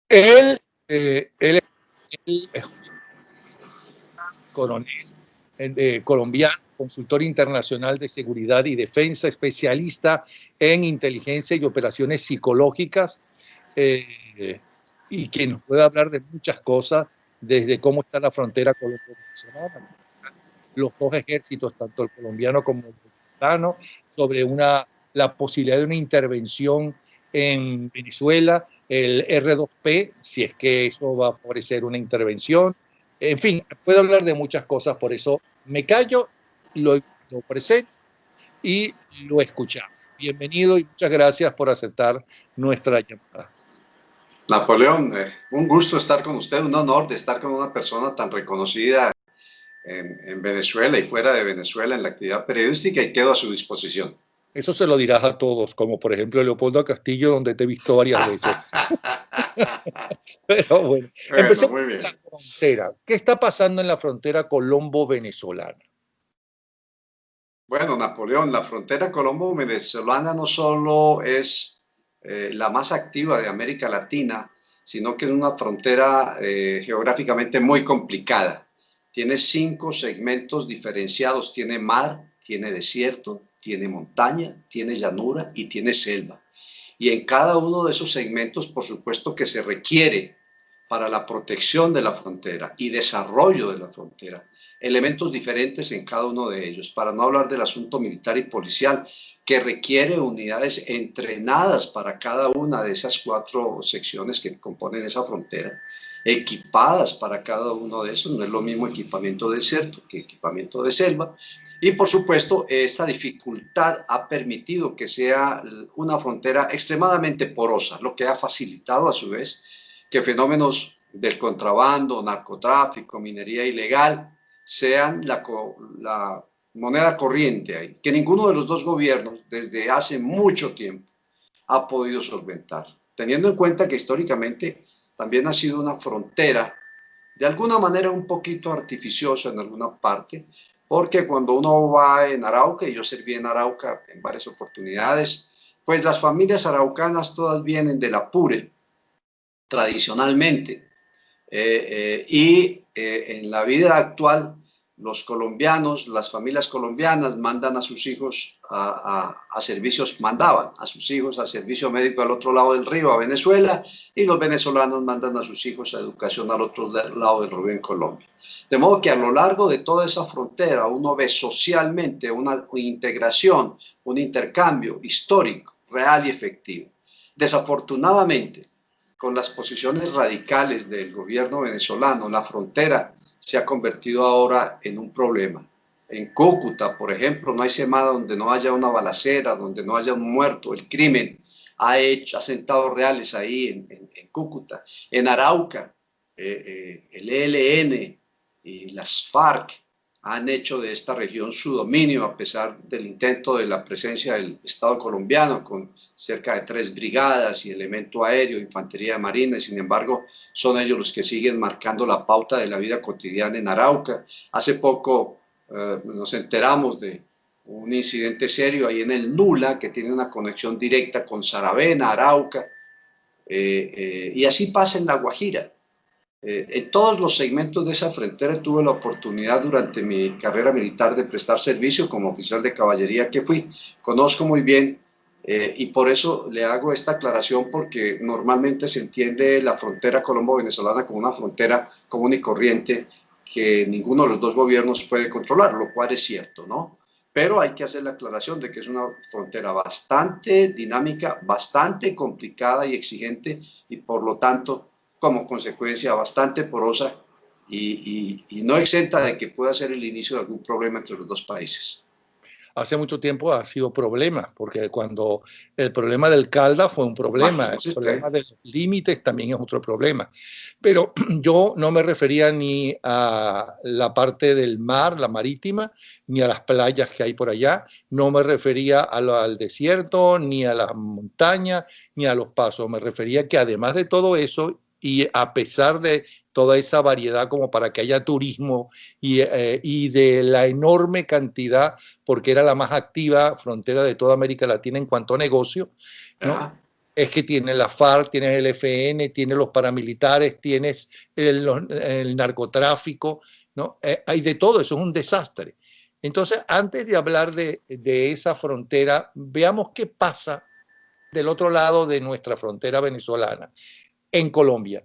Él, él es coronel colombiano, consultor internacional de seguridad y defensa, especialista en inteligencia y operaciones psicológicas, y que nos puede hablar de muchas cosas, desde cómo está la frontera colombo-venezolana, los dos ejércitos, tanto el colombiano como el venezolano, sobre la posibilidad de una intervención en Venezuela, el R2P, si es que eso va a favorecer una intervención. En fin, puedo hablar de muchas cosas, por eso me callo, lo presento y lo escuchamos. Bienvenido y muchas gracias por aceptar nuestra llamada. Napoleón, un gusto estar con usted, un honor de estar con una persona tan reconocida en Venezuela y fuera de Venezuela en la actividad periodística, y quedo a su disposición. Eso se lo dirás a todos, como por ejemplo Leopoldo Castillo, donde te he visto varias veces. Pero bueno, empecemos muy bien. por la frontera. ¿Qué está pasando en la frontera colombo-venezolana? Bueno, Napoleón, la frontera colombo-venezolana no solo es la más activa de América Latina, sino que es una frontera geográficamente muy complicada. Tiene 5 segmentos diferenciados: tiene mar, tiene desierto, tiene montaña, tiene llanura y tiene selva. Y en cada uno de esos segmentos, por supuesto que se requiere, para la protección de la frontera y desarrollo de la frontera, elementos diferentes en cada uno de ellos, para no hablar del asunto militar y policial, que requiere unidades entrenadas para cada una de esas 4 secciones que componen esa frontera, equipadas para cada uno de esos. No es lo mismo equipamiento de desierto que equipamiento de selva. Y por supuesto, esta dificultad ha permitido que sea una frontera extremadamente porosa, lo que ha facilitado a su vez que fenómenos del contrabando, narcotráfico, minería ilegal sean la moneda corriente ahí, que ninguno de los dos gobiernos desde hace mucho tiempo ha podido solventar, teniendo en cuenta que históricamente también ha sido una frontera de alguna manera un poquito artificiosa en alguna parte, porque cuando uno va en Arauca, y yo serví en Arauca en varias oportunidades, pues las familias araucanas todas vienen del Apure, tradicionalmente, en la vida actual los colombianos, las familias colombianas mandan a sus hijos a servicios, mandaban a sus hijos a servicio médico al otro lado del río, a Venezuela, y los venezolanos mandan a sus hijos a educación al otro lado del río, en Colombia. De modo que a lo largo de toda esa frontera uno ve socialmente una integración, un intercambio histórico, real y efectivo. Desafortunadamente, con las posiciones radicales del gobierno venezolano, la frontera se ha convertido ahora en un problema. En Cúcuta, por ejemplo, no hay semana donde no haya una balacera, donde no haya un muerto. El crimen ha sentado reales ahí en Cúcuta. En Arauca, el ELN y las FARC han hecho de esta región su dominio, a pesar del intento de la presencia del Estado colombiano con cerca de 3 brigadas y elemento aéreo, infantería de marina, y sin embargo son ellos los que siguen marcando la pauta de la vida cotidiana en Arauca. Hace poco nos enteramos de un incidente serio ahí en el Nula, que tiene una conexión directa con Saravena, Arauca, y así pasa en La Guajira. En todos los segmentos de esa frontera tuve la oportunidad durante mi carrera militar de prestar servicio como oficial de caballería que fui. Conozco muy bien, y por eso le hago esta aclaración, porque normalmente se entiende la frontera colombo-venezolana como una frontera común y corriente que ninguno de los dos gobiernos puede controlar, lo cual es cierto, ¿no? Pero hay que hacer la aclaración de que es una frontera bastante dinámica, bastante complicada y exigente, y por lo tanto, como consecuencia, bastante porosa y no exenta de que pueda ser el inicio de algún problema entre los dos países. Hace mucho tiempo ha sido problema, porque cuando el problema del Calda fue un problema, el problema de los límites también es otro problema. Pero yo no me refería ni a la parte del mar, la marítima, ni a las playas que hay por allá, no me refería al desierto, ni a las montañas, ni a los pasos. Me refería que además de todo eso, y a pesar de toda esa variedad como para que haya turismo y de la enorme cantidad, porque era la más activa frontera de toda América Latina en cuanto a negocio, ¿no? es que tienes la FARC, tienes el FN, tienes los paramilitares, tienes el narcotráfico, ¿no? Hay de todo, eso es un desastre. Entonces, antes de hablar de esa frontera, veamos qué pasa del otro lado de nuestra frontera venezolana, en Colombia.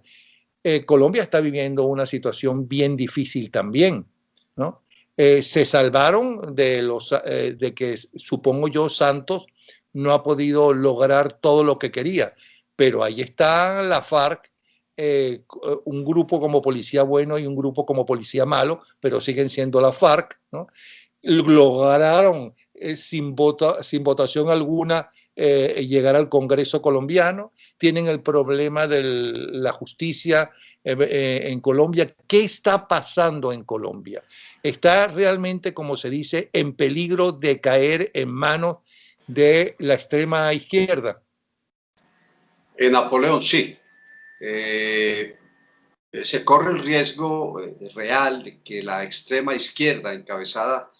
Colombia está viviendo una situación bien difícil también, ¿no? Se salvaron de que, supongo yo, Santos no ha podido lograr todo lo que quería, pero ahí está la FARC, un grupo como policía bueno y un grupo como policía malo, pero siguen siendo la FARC, ¿no? Lograron sin votación alguna llegar al Congreso colombiano, tienen el problema de la justicia en Colombia. ¿Qué está pasando en Colombia? ¿Está realmente, como se dice, en peligro de caer en manos de la extrema izquierda? En Napoleón, sí. Se corre el riesgo real de que la extrema izquierda, encabezada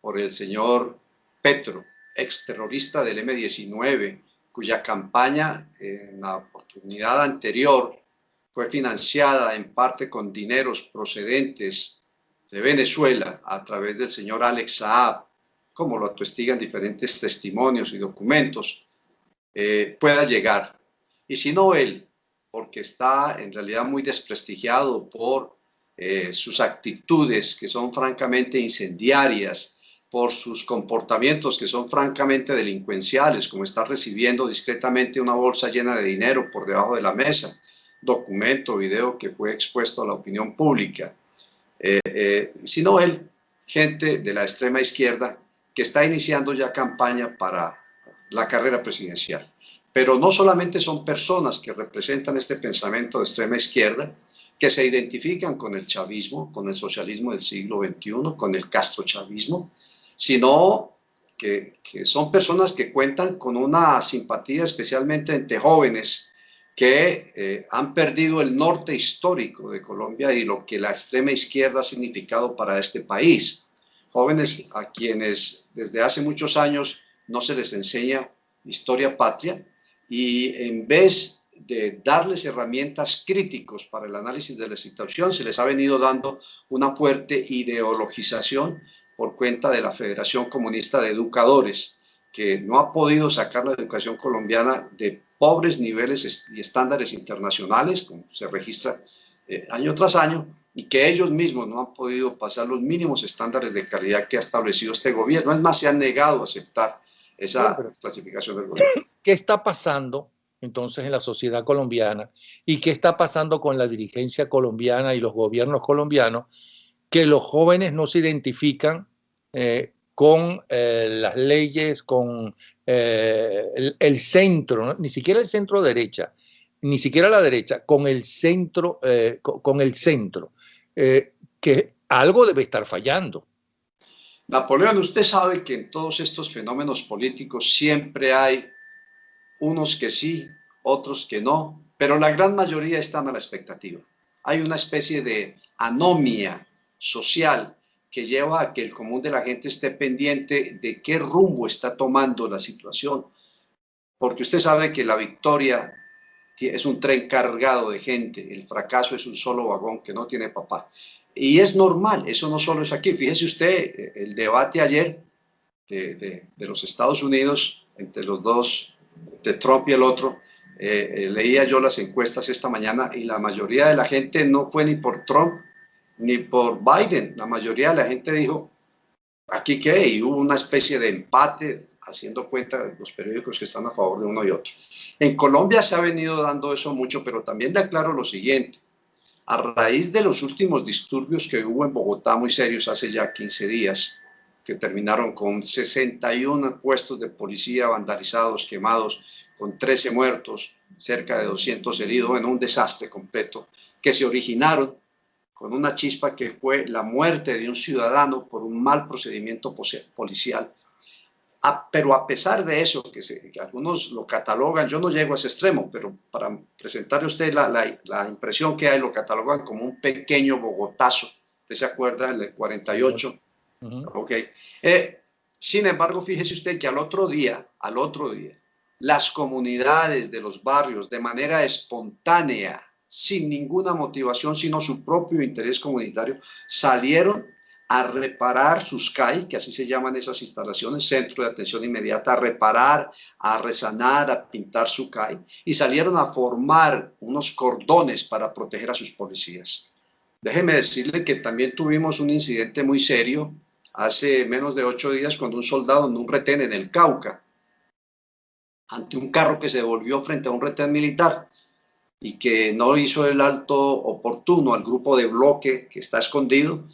por el señor Petro, exterrorista del M-19, cuya campaña en la oportunidad anterior fue financiada en parte con dineros procedentes de Venezuela a través del señor Alex Saab, como lo atestiguan diferentes testimonios y documentos, pueda llegar. Y si no él, porque está en realidad muy desprestigiado por sus actitudes que son francamente incendiarias, por sus comportamientos que son francamente delincuenciales, como estar recibiendo discretamente una bolsa llena de dinero por debajo de la mesa, documento, video que fue expuesto a la opinión pública. Sino él, gente de la extrema izquierda que está iniciando ya campaña para la carrera presidencial. Pero no solamente son personas que representan este pensamiento de extrema izquierda, que se identifican con el chavismo, con el socialismo del siglo XXI, con el castrochavismo, sino que son personas que cuentan con una simpatía especialmente entre jóvenes que han perdido el norte histórico de Colombia y lo que la extrema izquierda ha significado para este país. Jóvenes a quienes desde hace muchos años no se les enseña historia patria y en vez de darles herramientas críticos para el análisis de la situación, se les ha venido dando una fuerte ideologización por cuenta de la Federación Comunista de Educadores, que no ha podido sacar la educación colombiana de pobres niveles y estándares internacionales, como se registra año tras año, y que ellos mismos no han podido pasar los mínimos estándares de calidad que ha establecido este gobierno. Es más, se han negado a aceptar esa clasificación del gobierno. ¿Qué está pasando entonces en la sociedad colombiana y qué está pasando con la dirigencia colombiana y los gobiernos colombianos? Que los jóvenes no se identifican con las leyes, con el centro, ¿no? Ni siquiera el centro derecha, ni siquiera la derecha, con el centro, que algo debe estar fallando. Napoleón, usted sabe que en todos estos fenómenos políticos siempre hay unos que sí, otros que no, pero la gran mayoría están a la expectativa. Hay una especie de anomia social que lleva a que el común de la gente esté pendiente de qué rumbo está tomando la situación, porque usted sabe que la victoria es un tren cargado de gente, el fracaso es un solo vagón que no tiene papá. Y es normal, eso no solo es aquí. Fíjese usted, el debate ayer de los Estados Unidos entre los dos, de Trump y el otro, leía yo las encuestas esta mañana y la mayoría de la gente no fue ni por Trump ni por Biden. La mayoría de la gente dijo, ¿aquí qué? Y hubo una especie de empate, haciendo cuenta de los periódicos que están a favor de uno y otro. En Colombia se ha venido dando eso mucho, pero también le aclaro lo siguiente. A raíz de los últimos disturbios que hubo en Bogotá, muy serios, hace ya 15 días, que terminaron con 61 puestos de policía vandalizados, quemados, con 13 muertos, cerca de 200 heridos, en un desastre completo, que se originaron con una chispa que fue la muerte de un ciudadano por un mal procedimiento policial. Pero a pesar de eso, que algunos lo catalogan, yo no llego a ese extremo, pero para presentarle a usted la impresión que hay, lo catalogan como un pequeño Bogotazo. ¿Usted se acuerda del 48? Okay. Sin embargo, fíjese usted que al otro día, las comunidades de los barrios de manera espontánea, sin ninguna motivación, sino su propio interés comunitario, salieron a reparar sus CAI, que así se llaman esas instalaciones, Centro de Atención Inmediata, a reparar, a resanar, a pintar su CAI, y salieron a formar unos cordones para proteger a sus policías. Déjeme decirle que también tuvimos un incidente muy serio hace menos de 8 días cuando un soldado en un retén en el Cauca, ante un carro que se devolvió frente a un retén militar y que no hizo el alto oportuno al grupo de bloque que está escondido,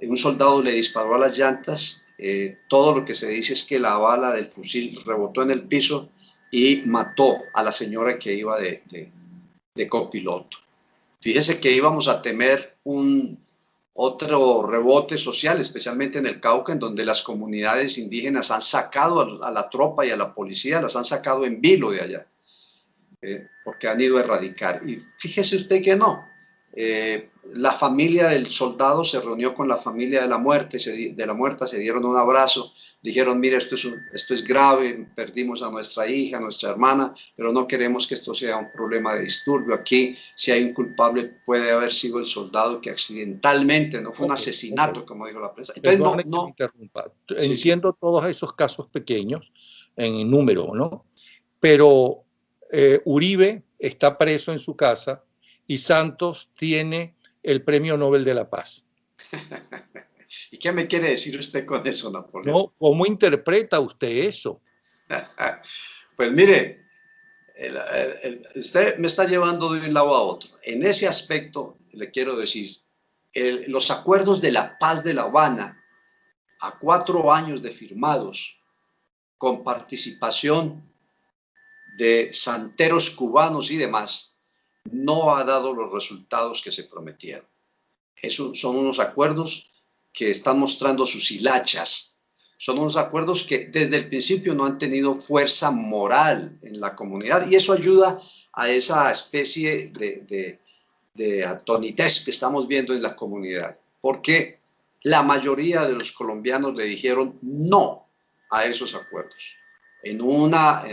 un soldado le disparó a las llantas, todo lo que se dice es que la bala del fusil rebotó en el piso y mató a la señora que iba de copiloto. Fíjese que íbamos a temer otro rebote social, especialmente en el Cauca, en donde las comunidades indígenas han sacado a la tropa y a la policía, las han sacado en vilo de allá, porque han ido a erradicar. Y fíjese usted que no. La familia del soldado se reunió con la familia de la muerta, se dieron un abrazo, dijeron, mire, esto es grave, perdimos a nuestra hija, a nuestra hermana, pero no queremos que esto sea un problema de disturbio. Aquí, si hay un culpable, puede haber sido el soldado que accidentalmente, no fue un asesinato, como dijo la prensa. Entonces, Perdone que me interrumpa. Entiendo sí. todos esos casos pequeños en número, ¿no? Pero Uribe está preso en su casa y Santos tiene el Premio Nobel de la Paz. ¿Y qué me quiere decir usted con eso, Napoleón? ¿No? ¿Cómo interpreta usted eso? Pues mire, usted me está llevando de un lado a otro. En ese aspecto, le quiero decir, los acuerdos de la paz de La Habana, a 4 años de firmados, con participación de santeros cubanos y demás, no ha dado los resultados que se prometieron. Esos son unos acuerdos que están mostrando sus hilachas. Son unos acuerdos que desde el principio no han tenido fuerza moral en la comunidad y eso ayuda a esa especie de atonitez que estamos viendo en la comunidad. Porque la mayoría de los colombianos le dijeron no a esos acuerdos. En una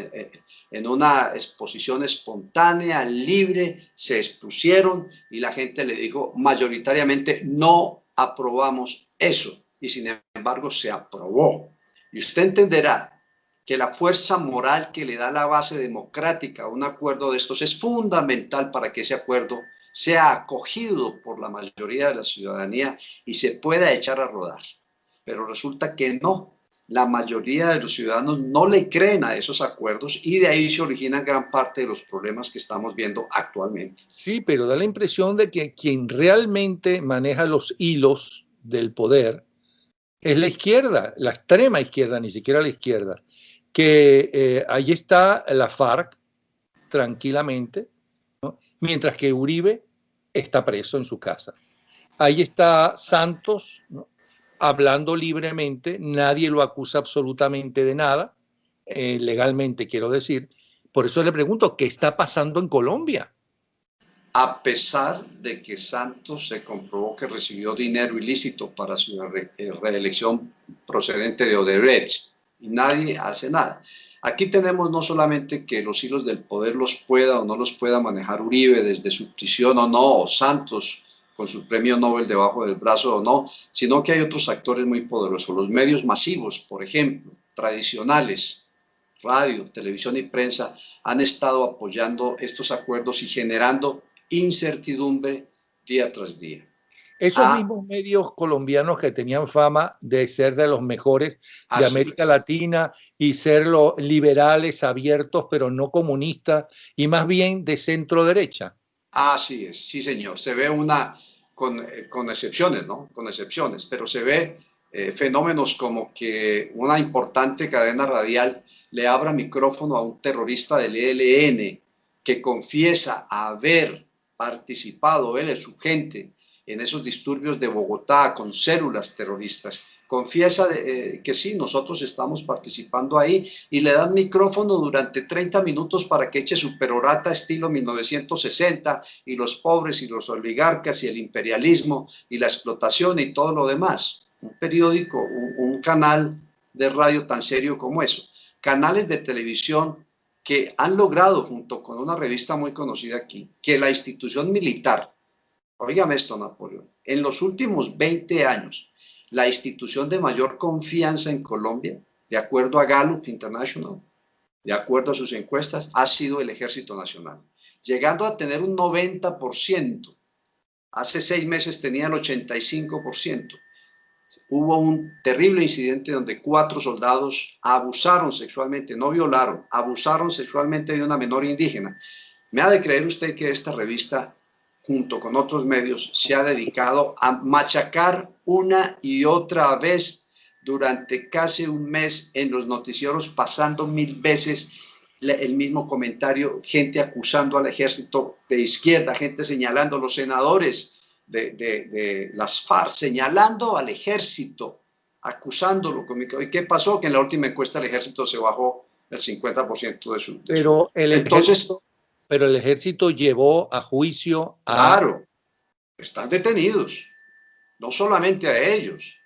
exposición espontánea, libre, se expusieron y la gente le dijo mayoritariamente no aprobamos eso. Y sin embargo se aprobó. Y usted entenderá que la fuerza moral que le da la base democrática a un acuerdo de estos es fundamental para que ese acuerdo sea acogido por la mayoría de la ciudadanía y se pueda echar a rodar. Pero resulta que no. La mayoría de los ciudadanos no le creen a esos acuerdos y de ahí se originan gran parte de los problemas que estamos viendo actualmente. Sí, pero da la impresión de que quien realmente maneja los hilos del poder es la izquierda, la extrema izquierda, ni siquiera la izquierda, que ahí está la FARC tranquilamente, ¿no? Mientras que Uribe está preso en su casa. Ahí está Santos, ¿no? Hablando libremente, nadie lo acusa absolutamente de nada, legalmente quiero decir. Por eso le pregunto, ¿qué está pasando en Colombia? A pesar de que Santos se comprobó que recibió dinero ilícito para su reelección procedente de Odebrecht y nadie hace nada. Aquí tenemos no solamente que los hilos del poder los pueda o no los pueda manejar Uribe desde su prisión o no, o Santos con su premio Nobel debajo del brazo o no, sino que hay otros actores muy poderosos. Los medios masivos, por ejemplo, tradicionales, radio, televisión y prensa, han estado apoyando estos acuerdos y generando incertidumbre día tras día. Esos mismos medios colombianos que tenían fama de ser de los mejores de América Latina y ser los liberales, abiertos, pero no comunistas, y más bien de centro derecha. Así es, sí señor. Se ve con excepciones, ¿no? Con excepciones, pero se ve fenómenos como que una importante cadena radial le abra micrófono a un terrorista del ELN que confiesa haber participado, él y su gente, en esos disturbios de Bogotá con células terroristas. Confiesa que sí, nosotros estamos participando ahí y le dan micrófono durante 30 minutos para que eche su perorata estilo 1960 y los pobres y los oligarcas y el imperialismo y la explotación y todo lo demás. Un periódico, un canal de radio tan serio como eso. Canales de televisión que han logrado, junto con una revista muy conocida aquí, que la institución militar, óigame esto, Napoleón, en los últimos 20 años, la institución de mayor confianza en Colombia, de acuerdo a Gallup International, de acuerdo a sus encuestas, ha sido el Ejército Nacional, llegando a tener un 90%. Hace 6 meses tenía el 85%. Hubo un terrible incidente donde 4 soldados abusaron sexualmente, no violaron, abusaron sexualmente de una menor indígena. ¿Me ha de creer usted que esta revista, junto con otros medios, se ha dedicado a machacar una y otra vez durante casi un mes en los noticieros, pasando 1000 veces el mismo comentario, gente acusando al ejército de izquierda, gente señalando a los senadores de las FARC, señalando al ejército, acusándolo? ¿Y qué pasó? Que en la última encuesta el ejército se bajó el 50% de su... Pero el ejército llevó a juicio a... Claro, están detenidos, no solamente a ellos,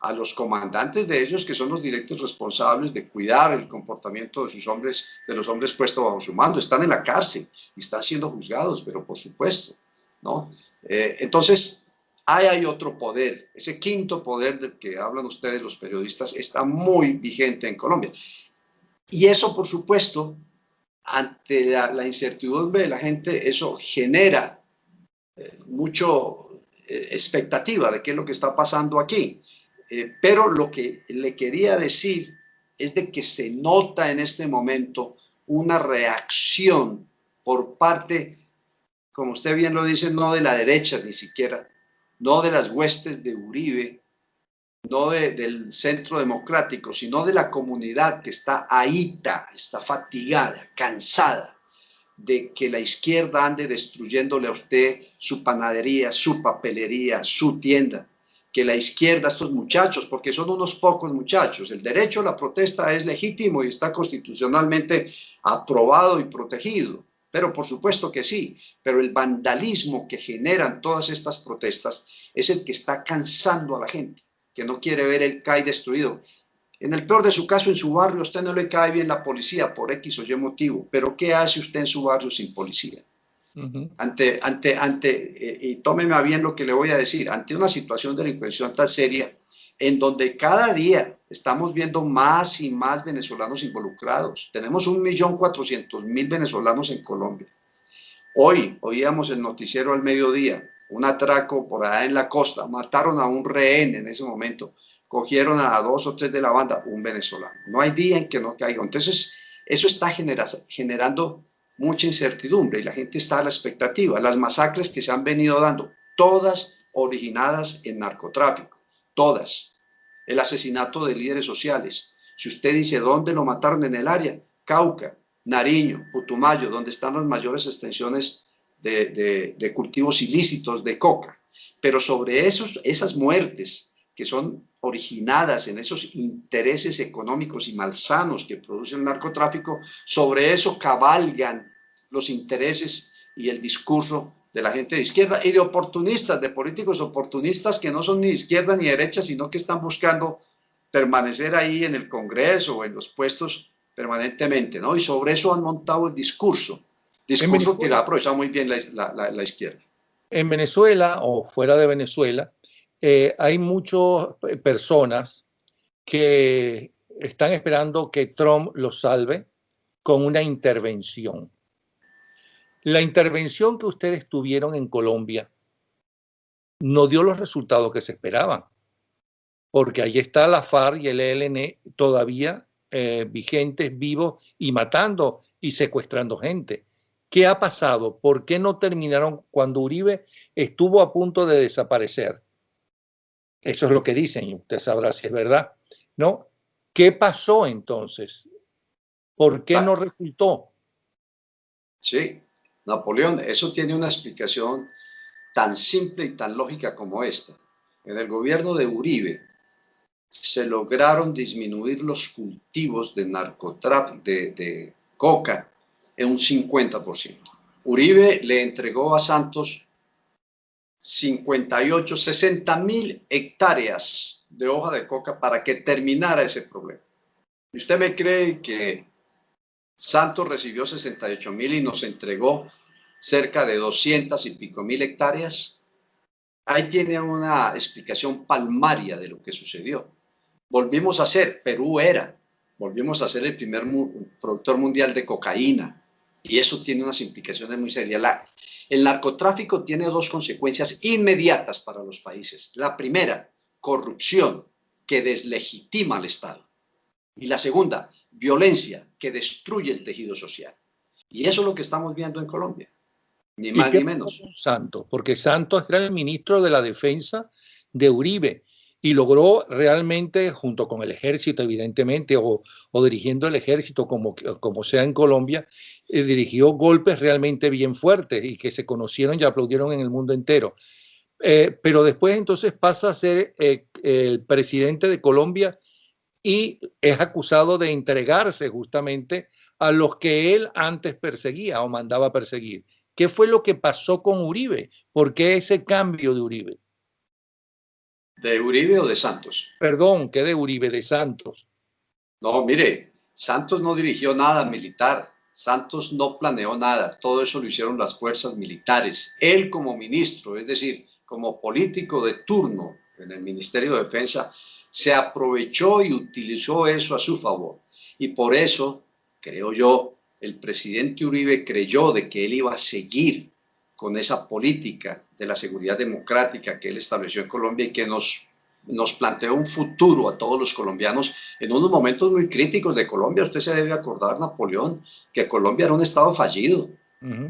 a los comandantes de ellos, que son los directos responsables de cuidar el comportamiento de sus hombres, de los hombres puestos bajo su mando. Están en la cárcel y están siendo juzgados, pero por supuesto, ¿no? Entonces, hay otro poder, ese quinto poder del que hablan ustedes los periodistas, está muy vigente en Colombia. Y eso, por supuesto, ante la incertidumbre de la gente, eso genera mucho expectativa de qué es lo que está pasando aquí. Pero lo que le quería decir es de que se nota en este momento una reacción por parte, como usted bien lo dice, no de la derecha ni siquiera, no de las huestes de Uribe, no del centro democrático, sino de la comunidad que está ahíta, está fatigada, cansada de que la izquierda ande destruyéndole a usted su panadería, su papelería, su tienda. Que la izquierda, estos muchachos, porque son unos pocos muchachos, el derecho a la protesta es legítimo y está constitucionalmente aprobado y protegido, pero por supuesto que sí, pero el vandalismo que generan todas estas protestas es el que está cansando a la gente, que no quiere ver el CAI destruido. En el peor de su caso, en su barrio, a usted no le cae bien la policía por X o Y motivo, pero ¿qué hace usted en su barrio sin policía? Y tómeme a bien lo que le voy a decir, ante una situación de delincuencia tan seria, en donde cada día estamos viendo más y más venezolanos involucrados. Tenemos 1.400.000 venezolanos en Colombia. Hoy oíamos el noticiero al mediodía, un atraco por allá en la costa, mataron a un rehén en ese momento, cogieron a 2 o 3 de la banda, un venezolano. No hay día en que no caiga. Entonces, eso está generando mucha incertidumbre y la gente está a la expectativa. Las masacres que se han venido dando, todas originadas en narcotráfico, todas. El asesinato de líderes sociales. Si usted dice dónde lo mataron en el área, Cauca, Nariño, Putumayo, donde están las mayores extensiones de cultivos ilícitos de coca. Pero sobre esas muertes que son originadas en esos intereses económicos y malsanos que produce el narcotráfico, sobre eso cabalgan los intereses y el discurso de la gente de izquierda y de oportunistas, de políticos oportunistas que no son ni izquierda ni derecha, sino que están buscando permanecer ahí en el Congreso o en los puestos permanentemente, ¿no? Y sobre eso han montado el discurso que la aprovecha muy bien la izquierda. En Venezuela o fuera de Venezuela, hay muchas personas que están esperando que Trump los salve con una intervención. La intervención que ustedes tuvieron en Colombia no dio los resultados que se esperaban, porque ahí está la FARC y el ELN todavía vigentes, vivos y matando y secuestrando gente. ¿Qué ha pasado? ¿Por qué no terminaron cuando Uribe estuvo a punto de desaparecer? Eso es lo que dicen y usted sabrá si es verdad, ¿no? ¿Qué pasó entonces? ¿Por qué no resultó? Sí, Napoleón, eso tiene una explicación tan simple y tan lógica como esta. En el gobierno de Uribe se lograron disminuir los cultivos de narcotráfico, de coca, en un 50%. Uribe le entregó a Santos 60.000 hectáreas de hoja de coca para que terminara ese problema. ¿Y usted me cree que Santos recibió 68.000 y nos entregó cerca de 200 y pico mil hectáreas. Ahí tiene una explicación palmaria de lo que sucedió. Volvimos a ser, volvimos a ser el primer productor mundial de cocaína. Y eso tiene unas implicaciones muy serias. El narcotráfico tiene dos consecuencias inmediatas para los países. La primera, corrupción, que deslegitima al Estado. Y la segunda, violencia, que destruye el tejido social. Y eso es lo que estamos viendo en Colombia, ni más ni menos. Santos, porque Santos era el ministro de la Defensa de Uribe y logró realmente, junto con el ejército, evidentemente, o dirigiendo el ejército como sea en Colombia, dirigió golpes realmente bien fuertes y que se conocieron y aplaudieron en el mundo entero. Pero después entonces pasa a ser el presidente de Colombia y es acusado de entregarse justamente a los que él antes perseguía o mandaba perseguir. ¿Qué fue lo que pasó con Uribe? ¿Por qué ese cambio de Uribe? ¿De Uribe o de Santos? Perdón, ¿qué de Uribe? De Santos. No, mire, Santos no dirigió nada militar. Santos no planeó nada. Todo eso lo hicieron las fuerzas militares. Él como ministro, es decir, como político de turno en el Ministerio de Defensa, se aprovechó y utilizó eso a su favor. Y por eso, creo yo, el presidente Uribe creyó de que él iba a seguir con esa política de la seguridad democrática que él estableció en Colombia y que nos planteó un futuro a todos los colombianos en unos momentos muy críticos de Colombia. Usted se debe acordar, Napoleón, que Colombia era un estado fallido.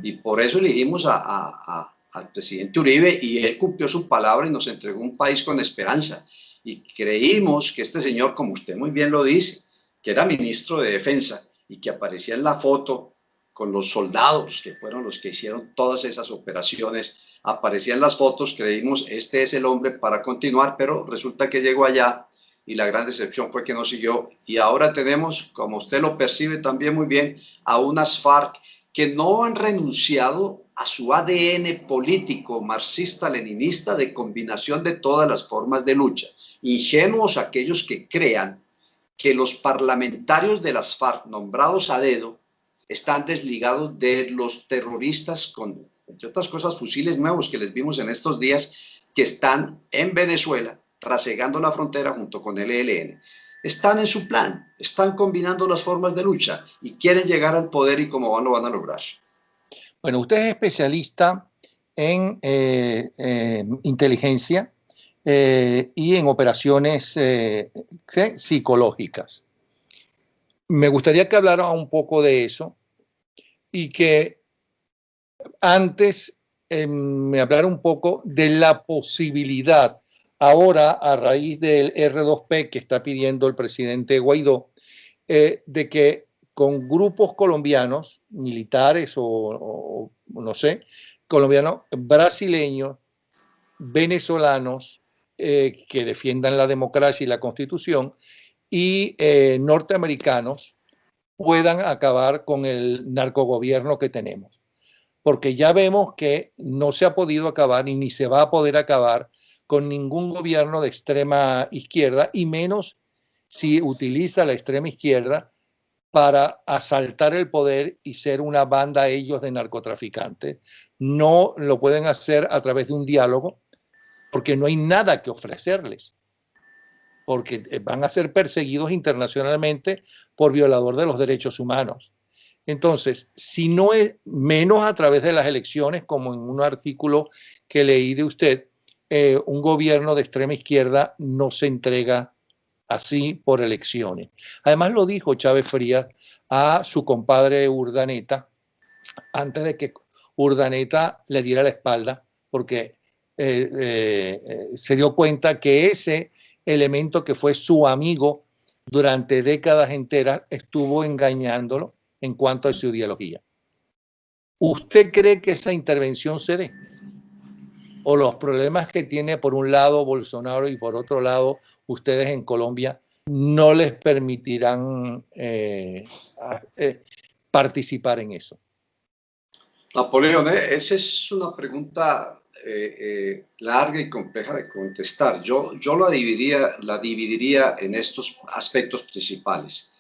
Y por eso elegimos al presidente Uribe y él cumplió su palabra y nos entregó un país con esperanza. Y creímos que este señor, como usted muy bien lo dice, que era ministro de Defensa y que aparecía en la foto con los soldados que fueron los que hicieron todas esas operaciones, aparecían las fotos, creímos este es el hombre para continuar, pero resulta que llegó allá y la gran decepción fue que no siguió. Y ahora tenemos, como usted lo percibe también muy bien, a unas FARC que no han renunciado a su ADN político marxista-leninista de combinación de todas las formas de lucha. Ingenuos aquellos que crean que los parlamentarios de las FARC nombrados a dedo están desligados de los terroristas con, entre otras cosas, fusiles nuevos que les vimos en estos días que están en Venezuela trasegando la frontera junto con el ELN. Están en su plan, están combinando las formas de lucha y quieren llegar al poder y cómo lo van a lograr. Bueno, usted es especialista en inteligencia y en operaciones psicológicas. Me gustaría que hablara un poco de eso y que antes me hablara un poco de la posibilidad, ahora a raíz del R2P que está pidiendo el presidente Guaidó, de que con grupos colombianos, militares o no sé, colombianos, brasileños, venezolanos, que defiendan la democracia y la constitución, y norteamericanos puedan acabar con el narcogobierno que tenemos. Porque ya vemos que no se ha podido acabar y ni se va a poder acabar con ningún gobierno de extrema izquierda, y menos si utiliza la extrema izquierda para asaltar el poder y ser una banda ellos de narcotraficantes. No lo pueden hacer a través de un diálogo porque no hay nada que ofrecerles, porque van a ser perseguidos internacionalmente por violador de los derechos humanos. Entonces, si no es menos a través de las elecciones, como en un artículo que leí de usted, un gobierno de extrema izquierda no se entrega así por elecciones. Además lo dijo Chávez Frías a su compadre Urdaneta antes de que Urdaneta le diera la espalda, porque se dio cuenta que ese elemento que fue su amigo durante décadas enteras estuvo engañándolo en cuanto a su ideología. ¿Usted cree que esa intervención se dé? ¿O los problemas que tiene por un lado Bolsonaro y por otro lado ustedes en Colombia no les permitirán participar en eso? Napoleón, esa es una pregunta larga y compleja de contestar. Yo la dividiría en estos aspectos principales.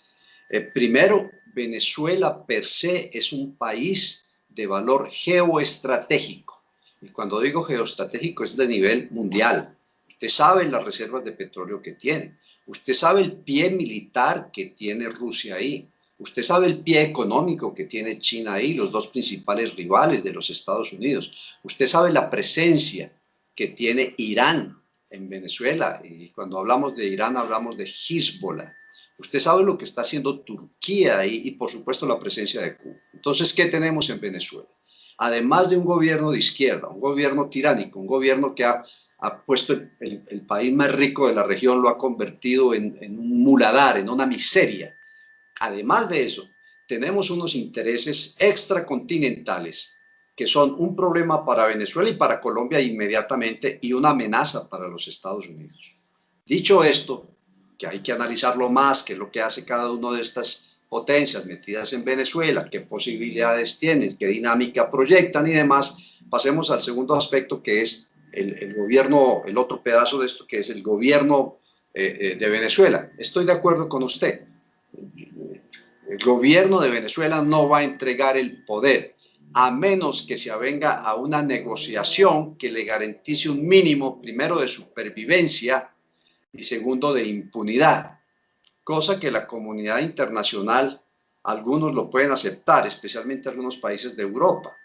Primero, Venezuela per se es un país de valor geoestratégico. Y cuando digo geoestratégico es de nivel mundial. Usted sabe las reservas de petróleo que tiene. Usted sabe el pie militar que tiene Rusia ahí. Usted sabe el pie económico que tiene China ahí, los dos principales rivales de los Estados Unidos. Usted sabe la presencia que tiene Irán en Venezuela. Y cuando hablamos de Irán hablamos de Hezbollah. Usted sabe lo que está haciendo Turquía y por supuesto la presencia de Cuba. Entonces, ¿qué tenemos en Venezuela? Además de un gobierno de izquierda, un gobierno tiránico, un gobierno que ha puesto el país más rico de la región, lo ha convertido en un muladar, en una miseria. Además de eso, tenemos unos intereses extracontinentales que son un problema para Venezuela y para Colombia inmediatamente y una amenaza para los Estados Unidos. Dicho esto, que hay que analizarlo más, qué es lo que hace cada una de estas potencias metidas en Venezuela, qué posibilidades tienen, qué dinámica proyectan y demás, pasemos al segundo aspecto que es el gobierno, el otro pedazo de esto que es el gobierno de Venezuela. Estoy de acuerdo con usted. El gobierno de Venezuela no va a entregar el poder a menos que se avenga a una negociación que le garantice un mínimo, primero, de supervivencia y segundo, de impunidad, cosa que la comunidad internacional, algunos lo pueden aceptar, especialmente algunos países de Europa,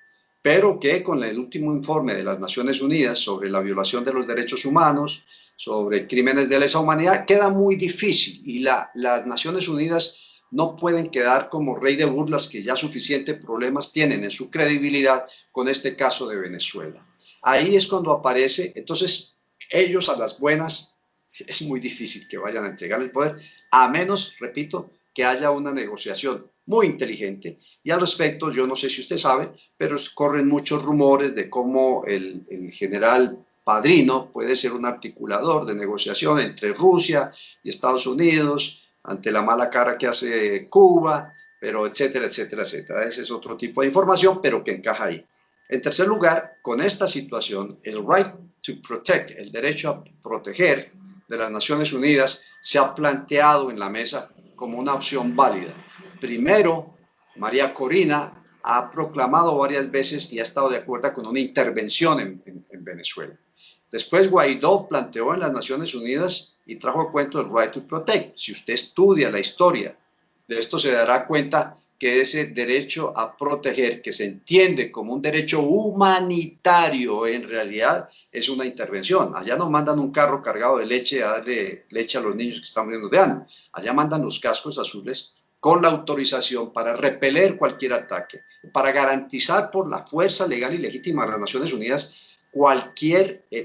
pero que con el último informe de las Naciones Unidas sobre la violación de los derechos humanos, sobre crímenes de lesa humanidad, queda muy difícil y las Naciones Unidas no pueden quedar como rey de burlas que ya suficientes problemas tienen en su credibilidad con este caso de Venezuela. Ahí es cuando aparece, entonces ellos a las buenas es muy difícil que vayan a entregar el poder, a menos, repito, que haya una negociación muy inteligente. Y al respecto, yo no sé si usted sabe, pero corren muchos rumores de cómo el general Padrino puede ser un articulador de negociación entre Rusia y Estados Unidos ante la mala cara que hace Cuba, pero etcétera, etcétera, etcétera. Ese es otro tipo de información, pero que encaja ahí. En tercer lugar, con esta situación, el right to protect, el derecho a proteger de las Naciones Unidas, se ha planteado en la mesa como una opción válida. Primero, María Corina ha proclamado varias veces y ha estado de acuerdo con una intervención en Venezuela. Después Guaidó planteó en las Naciones Unidas y trajo a cuento el right to protect. Si usted estudia la historia de esto, se dará cuenta que ese derecho a proteger, que se entiende como un derecho humanitario, en realidad es una intervención. Allá no mandan un carro cargado de leche a darle leche a los niños que están muriendo de hambre. Allá mandan los cascos azules con la autorización para repeler cualquier ataque, para garantizar por la fuerza legal y legítima de las Naciones Unidas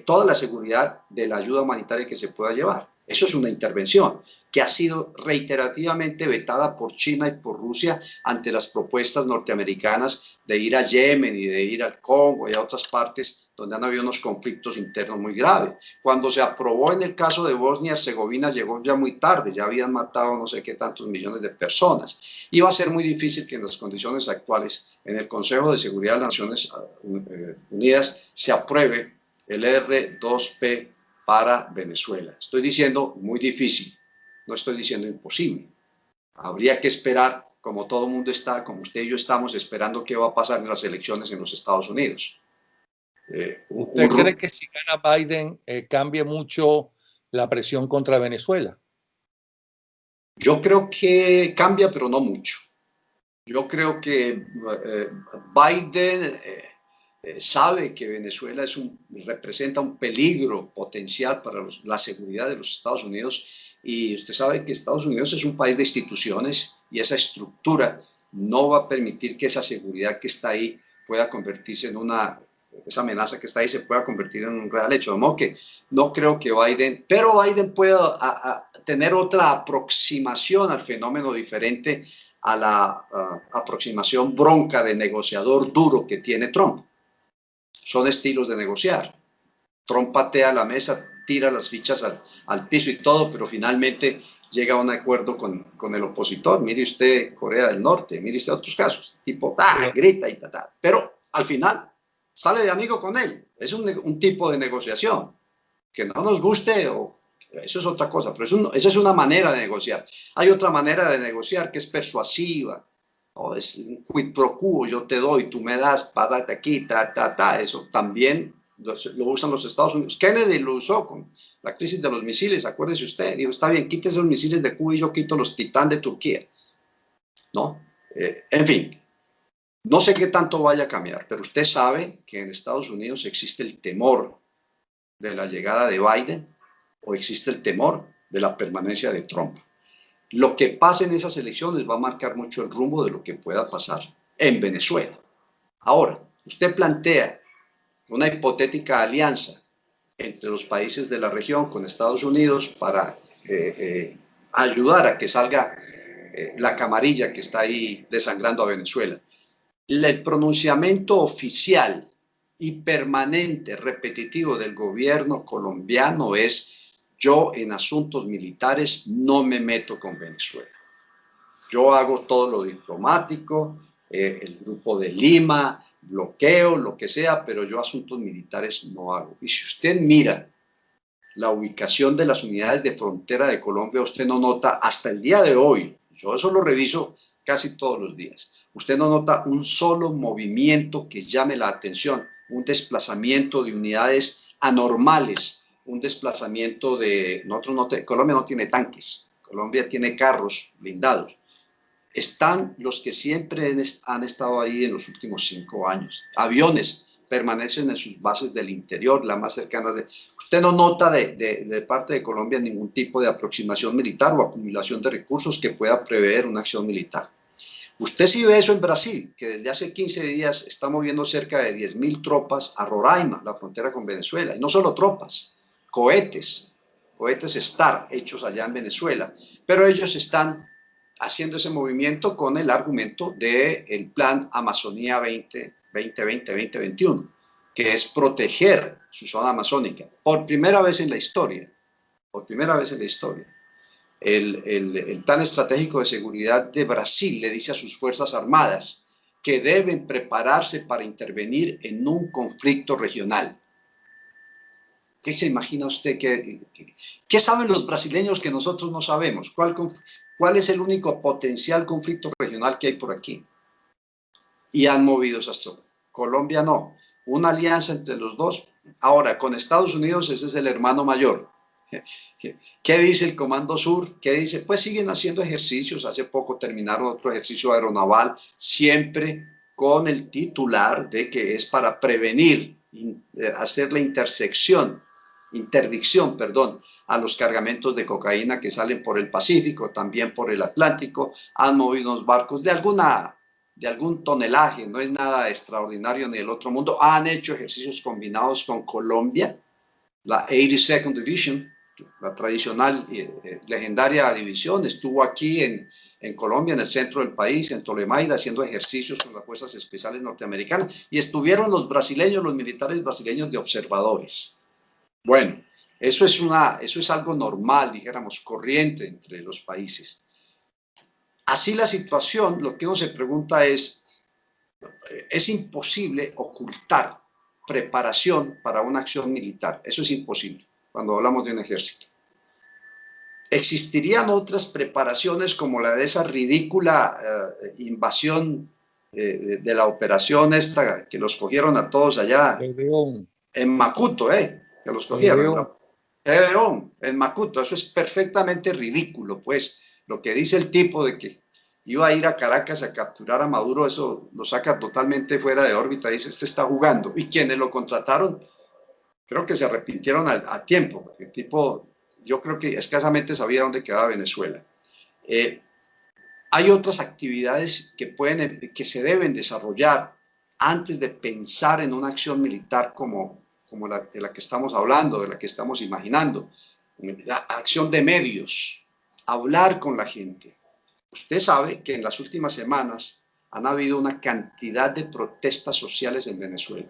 toda la seguridad de la ayuda humanitaria que se pueda llevar. Eso es una intervención que ha sido reiterativamente vetada por China y por Rusia ante las propuestas norteamericanas de ir a Yemen y de ir al Congo y a otras partes donde han habido unos conflictos internos muy graves. Cuando se aprobó en el caso de Bosnia y Herzegovina llegó ya muy tarde, ya habían matado no sé qué tantos millones de personas. Y va a ser muy difícil que en las condiciones actuales en el Consejo de Seguridad de las Naciones Unidas se apruebe el R2P para Venezuela. Estoy diciendo muy difícil, no estoy diciendo imposible. Habría que esperar, como todo el mundo está, como usted y yo estamos esperando qué va a pasar en las elecciones en los Estados Unidos. ¿Usted cree que si gana Biden cambie mucho la presión contra Venezuela? Yo creo que cambia, pero no mucho. Yo creo que Biden sabe que Venezuela representa un peligro potencial para la seguridad de los Estados Unidos y usted sabe que Estados Unidos es un país de instituciones y esa estructura no va a permitir que esa seguridad que está ahí pueda convertirse en esa amenaza que está ahí se pueda convertir en un real hecho. No creo que Biden, pero Biden pueda tener otra aproximación al fenómeno diferente a la aproximación bronca de negociador duro que tiene Trump. Son estilos de negociar. Trump patea la mesa, tira las fichas al piso y todo, pero finalmente llega a un acuerdo con el opositor. Mire usted Corea del Norte, mire usted otros casos, tipo grita y ta. Pero al final sale de amigo con él. Es un tipo de negociación. Que no nos guste, eso es otra cosa, pero esa es una manera de negociar. Hay otra manera de negociar que es persuasiva, ¿no? Es un quid pro quo, yo te doy, tú me das, párate aquí, eso también lo usan los Estados Unidos. Kennedy lo usó con la crisis de los misiles, acuérdese usted, dijo, está bien, quítese los misiles de Cuba y yo quito los Titán de Turquía, ¿no? En fin, no sé qué tanto vaya a cambiar, pero usted sabe que en Estados Unidos existe el temor de la llegada de Biden o existe el temor de la permanencia de Trump. Lo que pase en esas elecciones va a marcar mucho el rumbo de lo que pueda pasar en Venezuela. Ahora, usted plantea una hipotética alianza entre los países de la región con Estados Unidos para ayudar a que salga la camarilla que está ahí desangrando a Venezuela. El pronunciamiento oficial y permanente, repetitivo del gobierno colombiano es: yo en asuntos militares no me meto con Venezuela. Yo hago todo lo diplomático, el grupo de Lima, bloqueo, lo que sea, pero yo asuntos militares no hago. Y si usted mira la ubicación de las unidades de frontera de Colombia, usted no nota hasta el día de hoy, yo eso lo reviso casi todos los días, usted no nota un solo movimiento que llame la atención, un desplazamiento de unidades anormales, un desplazamiento de... Colombia no tiene tanques, Colombia tiene carros blindados. Están los que siempre han estado ahí en los últimos 5 años. Aviones permanecen en sus bases del interior, la más cercana. Usted no nota de parte de Colombia ningún tipo de aproximación militar o acumulación de recursos que pueda prever una acción militar. Usted sí ve eso en Brasil, que desde hace 15 días está moviendo cerca de 10.000 tropas a Roraima, la frontera con Venezuela. Y no solo tropas, cohetes STAR hechos allá en Venezuela. Pero ellos están haciendo ese movimiento con el argumento del plan Amazonía 2020-2021, que es proteger su zona amazónica. Por primera vez en la historia, el plan estratégico de seguridad de Brasil le dice a sus fuerzas armadas que deben prepararse para intervenir en un conflicto regional. ¿Qué se imagina usted? ¿Qué saben los brasileños que nosotros no sabemos? ¿Cuál es el único potencial conflicto regional que hay por aquí? Y han movido esas tropas. Colombia no. Una alianza entre los dos. Ahora, con Estados Unidos, ese es el hermano mayor. ¿Qué dice el Comando Sur? ¿Qué dice? Pues siguen haciendo ejercicios. Hace poco terminaron otro ejercicio aeronaval, siempre con el titular de que es para prevenir, hacer la interdicción, a los cargamentos de cocaína que salen por el Pacífico, también por el Atlántico. Han movido unos barcos de algún tonelaje, no es nada extraordinario ni del otro mundo. Han hecho ejercicios combinados con Colombia, la 82nd Division, la tradicional legendaria división, estuvo aquí en Colombia, en el centro del país, en Tolemaida, haciendo ejercicios con las fuerzas especiales norteamericanas, y estuvieron los brasileños, los militares brasileños de observadores. Bueno, eso es algo normal, dijéramos, corriente entre los países. Así la situación, lo que uno se pregunta es imposible ocultar preparación para una acción militar. Eso es imposible cuando hablamos de un ejército. ¿Existirían otras preparaciones como la de esa ridícula invasión de la operación esta que los cogieron a todos allá en Macuto, que los cogieron? En Macuto, eso es perfectamente ridículo, pues. Lo que dice el tipo de que iba a ir a Caracas a capturar a Maduro, eso lo saca totalmente fuera de órbita, dice, este está jugando. Y quienes lo contrataron, creo que se arrepintieron a tiempo, porque el tipo, yo creo que escasamente sabía dónde quedaba Venezuela. Hay otras actividades que se deben desarrollar antes de pensar en una acción militar como de la que estamos hablando, de la que estamos imaginando. La acción de medios, hablar con la gente. Usted sabe que en las últimas semanas han habido una cantidad de protestas sociales en Venezuela,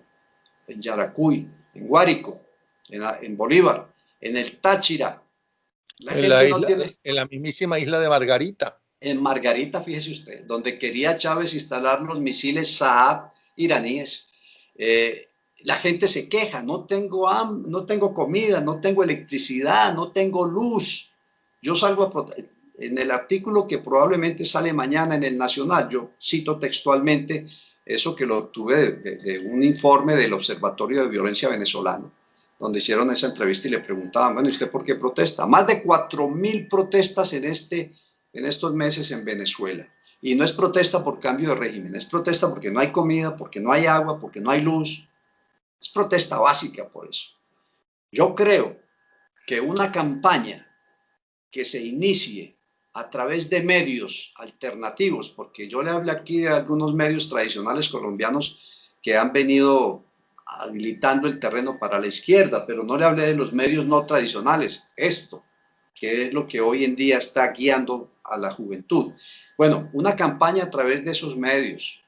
en Yaracuy, en Guárico, en Bolívar, en el Táchira. En la mismísima isla de Margarita. En Margarita, fíjese usted, donde quería Chávez instalar los misiles Saab iraníes. La gente se queja, no tengo comida, no tengo electricidad, no tengo luz. Yo salgo en el artículo que probablemente sale mañana en el Nacional, yo cito textualmente eso que lo obtuve de un informe del Observatorio de Violencia Venezolano, donde hicieron esa entrevista y le preguntaban, bueno, ¿y usted por qué protesta? Más de 4.000 protestas en estos meses en Venezuela. Y no es protesta por cambio de régimen, es protesta porque no hay comida, porque no hay agua, porque no hay luz. Es protesta básica por eso. Yo creo que una campaña que se inicie a través de medios alternativos, porque yo le hablé aquí de algunos medios tradicionales colombianos que han venido habilitando el terreno para la izquierda, pero no le hablé de los medios no tradicionales, esto, que es lo que hoy en día está guiando a la juventud. Bueno, una campaña a través de esos medios,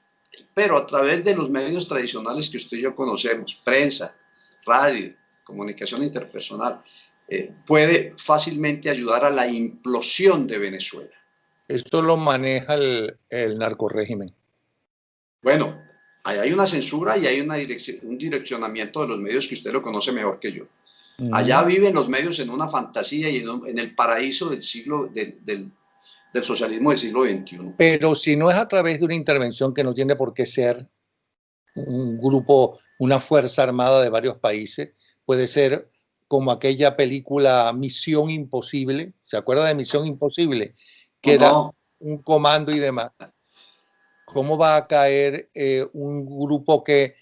pero a través de los medios tradicionales que usted y yo conocemos, prensa, radio, comunicación interpersonal, puede fácilmente ayudar a la implosión de Venezuela. Esto lo maneja el narcorrégimen. Bueno, hay una censura y hay un direccionamiento de los medios que usted lo conoce mejor que yo. Allá viven los medios en una fantasía y en el paraíso del socialismo del siglo XXI. Pero si no es a través de una intervención que no tiene por qué ser un grupo, una fuerza armada de varios países, puede ser como aquella película Misión Imposible. ¿Se acuerda de Misión Imposible? Que era un comando y demás. ¿Cómo va a caer un grupo que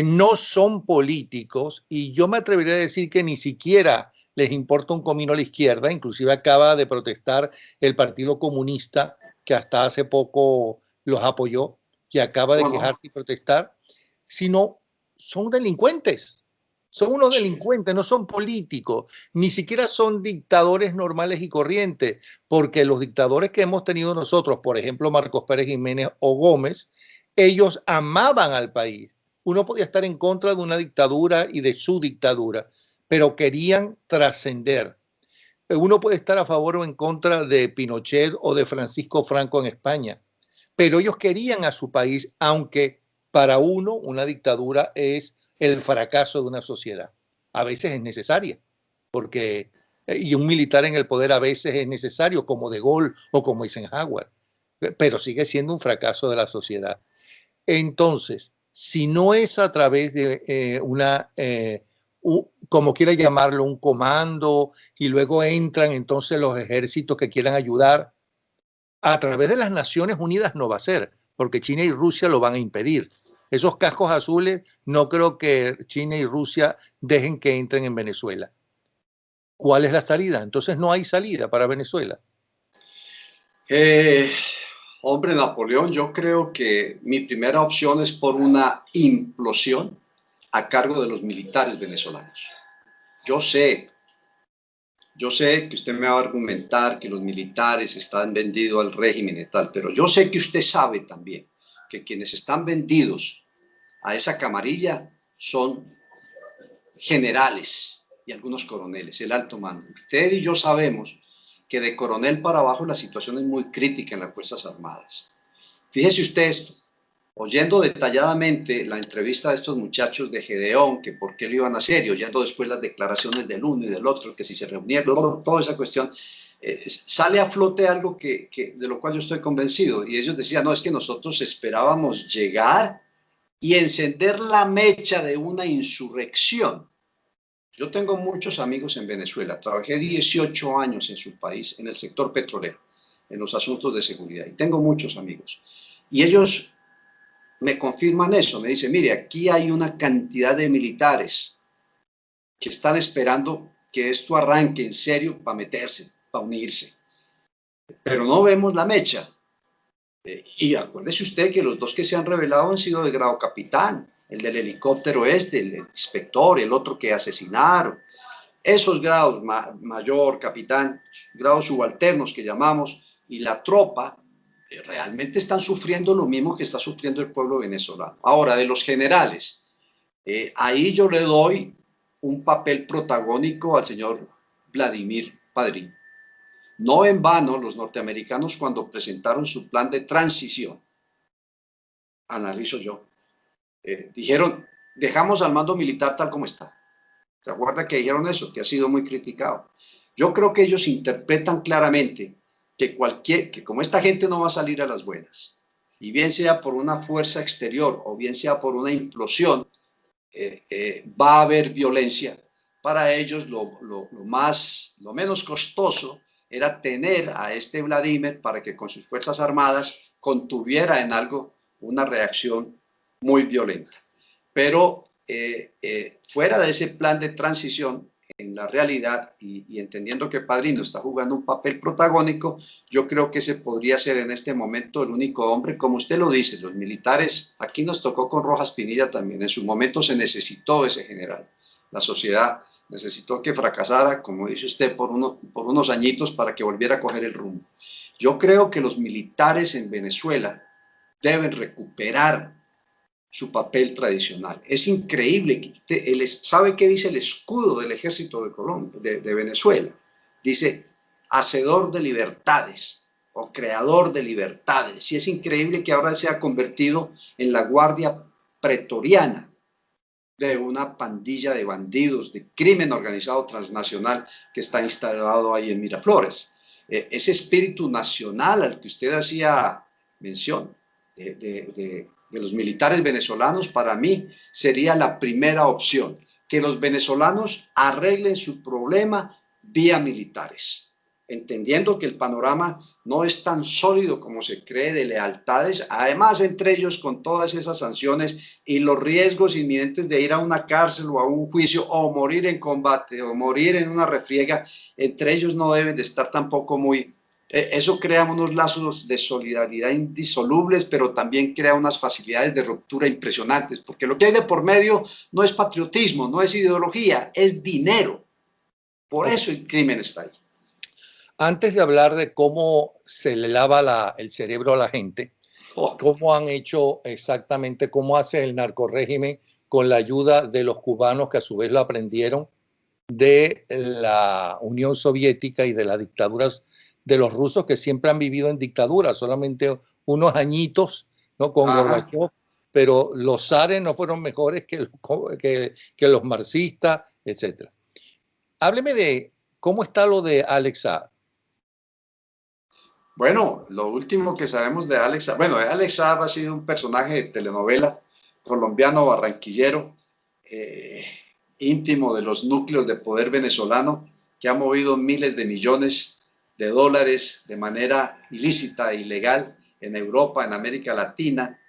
no son políticos? Y yo me atrevería a decir que ni siquiera les importa un comino a la izquierda. Inclusive acaba de protestar el Partido Comunista, que hasta hace poco los apoyó, que acaba de quejarse y protestar, sino son delincuentes. Son unos delincuentes, no son políticos, ni siquiera son dictadores normales y corrientes, porque los dictadores que hemos tenido nosotros, por ejemplo, Marcos Pérez Jiménez o Gómez, ellos amaban al país. Uno podía estar en contra de una dictadura y de su dictadura, pero querían trascender. Uno puede estar a favor o en contra de Pinochet o de Francisco Franco en España, pero ellos querían a su país, aunque para uno una dictadura es el fracaso de una sociedad. A veces es necesaria, porque y un militar en el poder a veces es necesario, como De Gaulle o como Eisenhower, pero sigue siendo un fracaso de la sociedad. Entonces, si no es a través de como quiera llamarlo, un comando, y luego entran entonces los ejércitos que quieran ayudar, a través de las Naciones Unidas no va a ser, porque China y Rusia lo van a impedir. Esos cascos azules no creo que China y Rusia dejen que entren en Venezuela. ¿Cuál es la salida? Entonces no hay salida para Venezuela. Hombre, Napoleón, yo creo que mi primera opción es por una implosión a cargo de los militares venezolanos. Yo sé que usted me va a argumentar que los militares están vendidos al régimen y tal, pero yo sé que usted sabe también que quienes están vendidos a esa camarilla son generales y algunos coroneles, el alto mando. Usted y yo sabemos que de coronel para abajo la situación es muy crítica en las Fuerzas Armadas. Fíjese usted esto, oyendo detalladamente la entrevista de estos muchachos de Gedeón, que por qué lo iban a hacer, y oyendo después las declaraciones del uno y del otro, que si se reunieron, toda esa cuestión, sale a flote algo de lo cual yo estoy convencido. Y ellos decían, no, es que nosotros esperábamos llegar y encender la mecha de una insurrección. Yo tengo muchos amigos en Venezuela, trabajé 18 años en su país, en el sector petrolero, en los asuntos de seguridad, y tengo muchos amigos. Y ellos me confirman eso, me dicen, mire, aquí hay una cantidad de militares que están esperando que esto arranque en serio para meterse, para unirse, pero no vemos la mecha. Y acuérdese usted que los dos que se han revelado han sido de grado capitán, el del helicóptero el inspector, el otro que asesinaron. Esos grados, mayor, capitán, grados subalternos que llamamos, y la tropa, realmente están sufriendo lo mismo que está sufriendo el pueblo venezolano. Ahora, de los generales, ahí yo le doy un papel protagónico al señor Vladimir Padrín. No en vano, los norteamericanos cuando presentaron su plan de transición, analizo yo, dijeron, dejamos al mando militar tal como está. ¿Se acuerda que dijeron eso? Que ha sido muy criticado. Yo creo que ellos interpretan claramente que como esta gente no va a salir a las buenas, y bien sea por una fuerza exterior o bien sea por una implosión, va a haber violencia. Para ellos lo menos costoso era tener a este Vladimir para que con sus fuerzas armadas contuviera en algo una reacción muy violenta. Pero fuera de ese plan de transición, en la realidad y entendiendo que Padrino está jugando un papel protagónico, yo creo que ese podría ser en este momento el único hombre, como usted lo dice, los militares, aquí nos tocó con Rojas Pinilla también, en su momento se necesitó ese general, la sociedad necesitó que fracasara, como dice usted, por unos añitos para que volviera a coger el rumbo. Yo creo que los militares en Venezuela deben recuperar su papel tradicional. Es increíble. ¿Sabe qué dice el escudo del ejército de Colombia, de Venezuela? Dice, hacedor de libertades o creador de libertades. Y es increíble que ahora se ha convertido en la guardia pretoriana de una pandilla de bandidos, de crimen organizado transnacional que está instalado ahí en Miraflores. Ese espíritu nacional al que usted hacía mención, de los militares venezolanos, para mí sería la primera opción, que los venezolanos arreglen su problema vía militares, entendiendo que el panorama no es tan sólido como se cree de lealtades, además entre ellos con todas esas sanciones y los riesgos inminentes de ir a una cárcel o a un juicio o morir en combate o morir en una refriega, entre ellos no deben de estar tampoco muy... Eso crea unos lazos de solidaridad indisolubles, pero también crea unas facilidades de ruptura impresionantes, porque lo que hay de por medio no es patriotismo, no es ideología, es dinero. Por eso el crimen está ahí. Antes de hablar de cómo se le lava el cerebro a la gente, cómo han hecho exactamente, cómo hace el narcorrégimen con la ayuda de los cubanos que a su vez lo aprendieron de la Unión Soviética y de las dictaduras de los rusos que siempre han vivido en dictadura, solamente unos añitos, ¿no? Con Gorbachev, pero los zares no fueron mejores que los marxistas, etc. Hábleme de cómo está lo de Alex Saab. Bueno, lo último que sabemos de Alex Saab, bueno, Alex Saab ha sido un personaje de telenovela colombiano barranquillero, íntimo de los núcleos de poder venezolano, que ha movido miles de millones de dólares de manera ilícita e ilegal en Europa, en América Latina,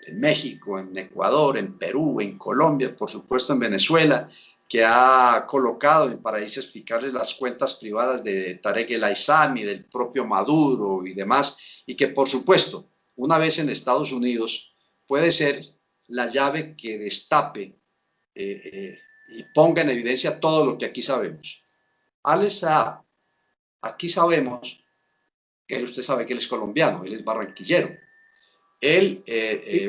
en México, en Ecuador, en Perú, en Colombia, por supuesto en Venezuela, que ha colocado en paraísos fiscales las cuentas privadas de Tarek El Aissami, del propio Maduro y demás, y que por supuesto, una vez en Estados Unidos, puede ser la llave que destape y ponga en evidencia todo lo que aquí sabemos. Alex Saab, aquí sabemos que usted sabe que él es colombiano, él es barranquillero. Él,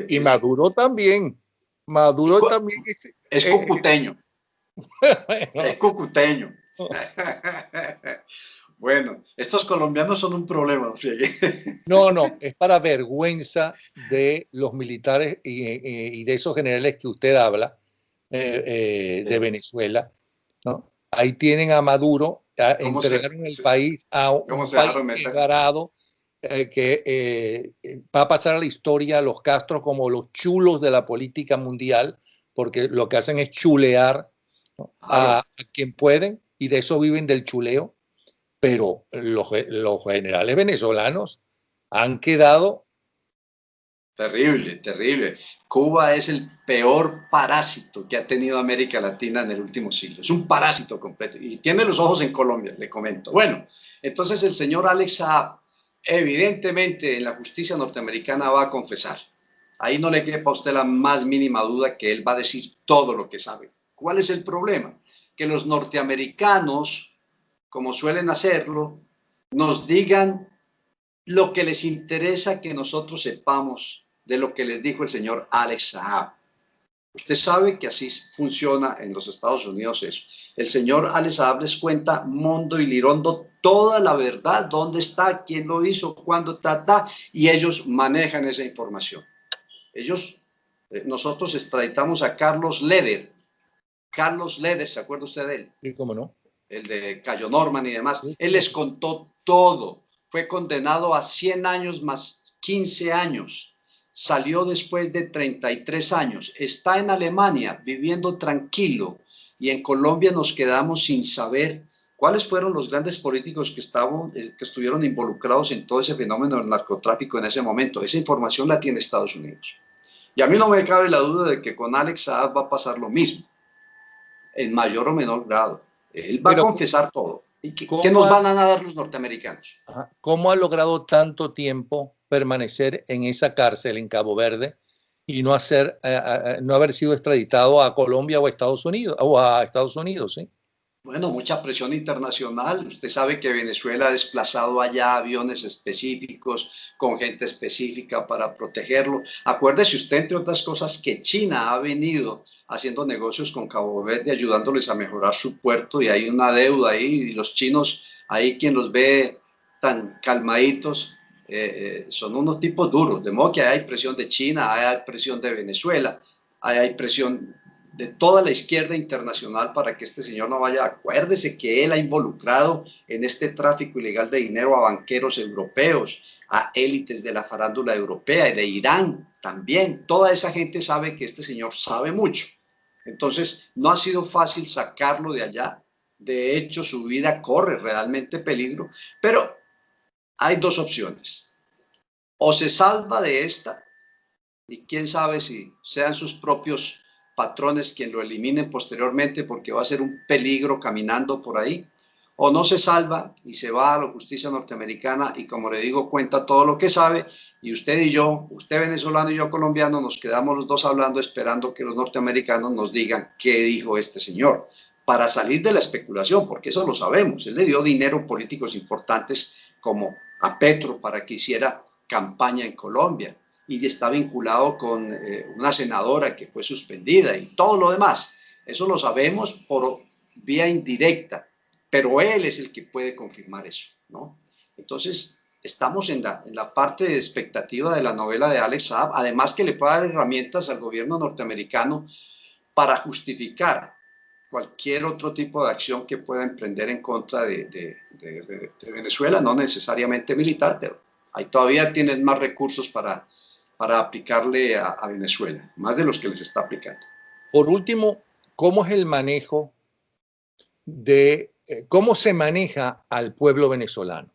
y Maduro también. Maduro también es cucuteño. Bueno. Es cucuteño. Bueno, estos colombianos son un problema. No, es para vergüenza de los militares y de esos generales que usted habla de Venezuela, ¿no? Ahí tienen a Maduro, entregaron el país a un país quebrado que va a pasar a la historia los Castro como los chulos de la política mundial, porque lo que hacen es chulear, ¿no? a quien pueden, y de eso viven, del chuleo. Pero los generales venezolanos han quedado... Terrible, terrible. Cuba es el peor parásito que ha tenido América Latina en el último siglo. Es un parásito completo. Y tiene los ojos en Colombia, le comento. Bueno, entonces el señor Alex Saab, evidentemente en la justicia norteamericana va a confesar. Ahí no le quepa a usted la más mínima duda que él va a decir todo lo que sabe. ¿Cuál es el problema? Que los norteamericanos, como suelen hacerlo, nos digan lo que les interesa que nosotros sepamos de lo que les dijo el señor Alex Saab. Usted sabe que así funciona en los Estados Unidos eso. El señor Alex Saab les cuenta mondo y lirondo toda la verdad, dónde está, quién lo hizo, cuándo, y ellos manejan esa información. Nosotros extraditamos a Carlos Leder. Carlos Leder, ¿se acuerda usted de él? Sí, cómo no. El de Cayo Norman y demás. Sí. Él les contó todo. fue condenado a 100 años más 15 años. Salió después de 33 años. Está en Alemania viviendo tranquilo y en Colombia nos quedamos sin saber cuáles fueron los grandes políticos que estuvieron involucrados en todo ese fenómeno del narcotráfico en ese momento. Esa información la tiene Estados Unidos. Y a mí no me cabe la duda de que con Alex Saab va a pasar lo mismo, en mayor o menor grado. Él va a confesar todo. ¿Y qué nos van a dar los norteamericanos? ¿Cómo ha logrado tanto tiempo permanecer en esa cárcel en Cabo Verde y no haber sido extraditado a Colombia o a Estados Unidos, ¿sí? Bueno, mucha presión internacional. Usted sabe que Venezuela ha desplazado allá aviones específicos con gente específica para protegerlo. Acuérdese usted, entre otras cosas, que China ha venido haciendo negocios con Cabo Verde, ayudándoles a mejorar su puerto, y hay una deuda ahí, y los chinos, ahí quien los ve tan calmaditos, son unos tipos duros. De modo que hay presión de China, hay presión de Venezuela, hay presión de toda la izquierda internacional para que este señor no vaya. Acuérdese que él ha involucrado en este tráfico ilegal de dinero a banqueros europeos, a élites de la farándula europea y de Irán también. Toda esa gente sabe que este señor sabe mucho. Entonces, no ha sido fácil sacarlo de allá. De hecho, su vida corre realmente peligro, pero hay dos opciones. O se salva de esta, y quién sabe si sean sus propios patrones quien lo eliminen posteriormente, porque va a ser un peligro caminando por ahí, o no se salva y se va a la justicia norteamericana y, como le digo, cuenta todo lo que sabe, y usted y yo, usted venezolano y yo colombiano, nos quedamos los dos hablando, esperando que los norteamericanos nos digan qué dijo este señor, para salir de la especulación, porque eso lo sabemos. Él le dio dinero a políticos importantes como a Petro para que hiciera campaña en Colombia, y está vinculado con una senadora que fue suspendida y todo lo demás. Eso lo sabemos por vía indirecta, pero él es el que puede confirmar eso, ¿no? Entonces, estamos en la parte de expectativa de la novela de Alex Saab, además que le puede dar herramientas al gobierno norteamericano para justificar cualquier otro tipo de acción que pueda emprender en contra de Venezuela, no necesariamente militar, pero ahí todavía tienen más recursos para aplicarle a Venezuela, más de los que les está aplicando. Por último, ¿cómo es el manejo cómo se maneja al pueblo venezolano?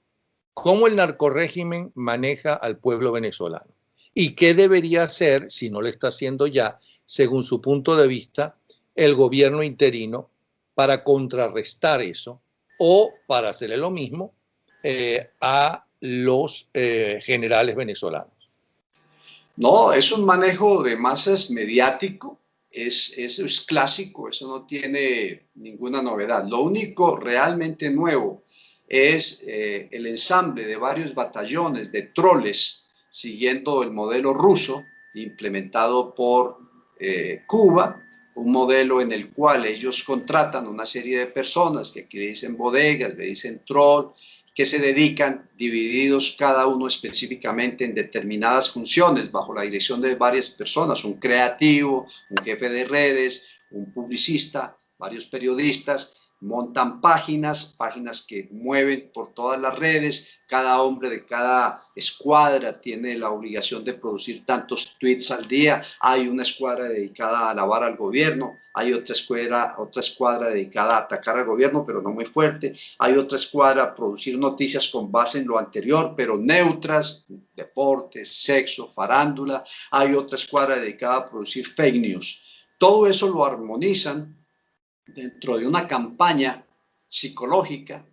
¿Cómo el narcorrégimen maneja al pueblo venezolano? ¿Y qué debería hacer, si no lo está haciendo ya, según su punto de vista, el gobierno interino para contrarrestar eso o para hacerle lo mismo a los generales venezolanos? No, es un manejo de masas mediático, es clásico, eso no tiene ninguna novedad. Lo único realmente nuevo es el ensamble de varios batallones de troles siguiendo el modelo ruso implementado por Cuba, un modelo en el cual ellos contratan una serie de personas que aquí le dicen bodegas, le dicen troll, que se dedican, divididos cada uno específicamente en determinadas funciones, bajo la dirección de varias personas, un creativo, un jefe de redes, un publicista, varios periodistas. Montan páginas que mueven por todas las redes. Cada hombre de cada escuadra tiene la obligación de producir tantos tweets al día. Hay una escuadra dedicada a alabar al gobierno, hay otra escuadra dedicada a atacar al gobierno, pero no muy fuerte. Hay otra escuadra a producir noticias con base en lo anterior, pero neutras, deportes, sexo, farándula. Hay otra escuadra dedicada a producir fake news. Todo eso lo armonizan dentro de una campaña psicológica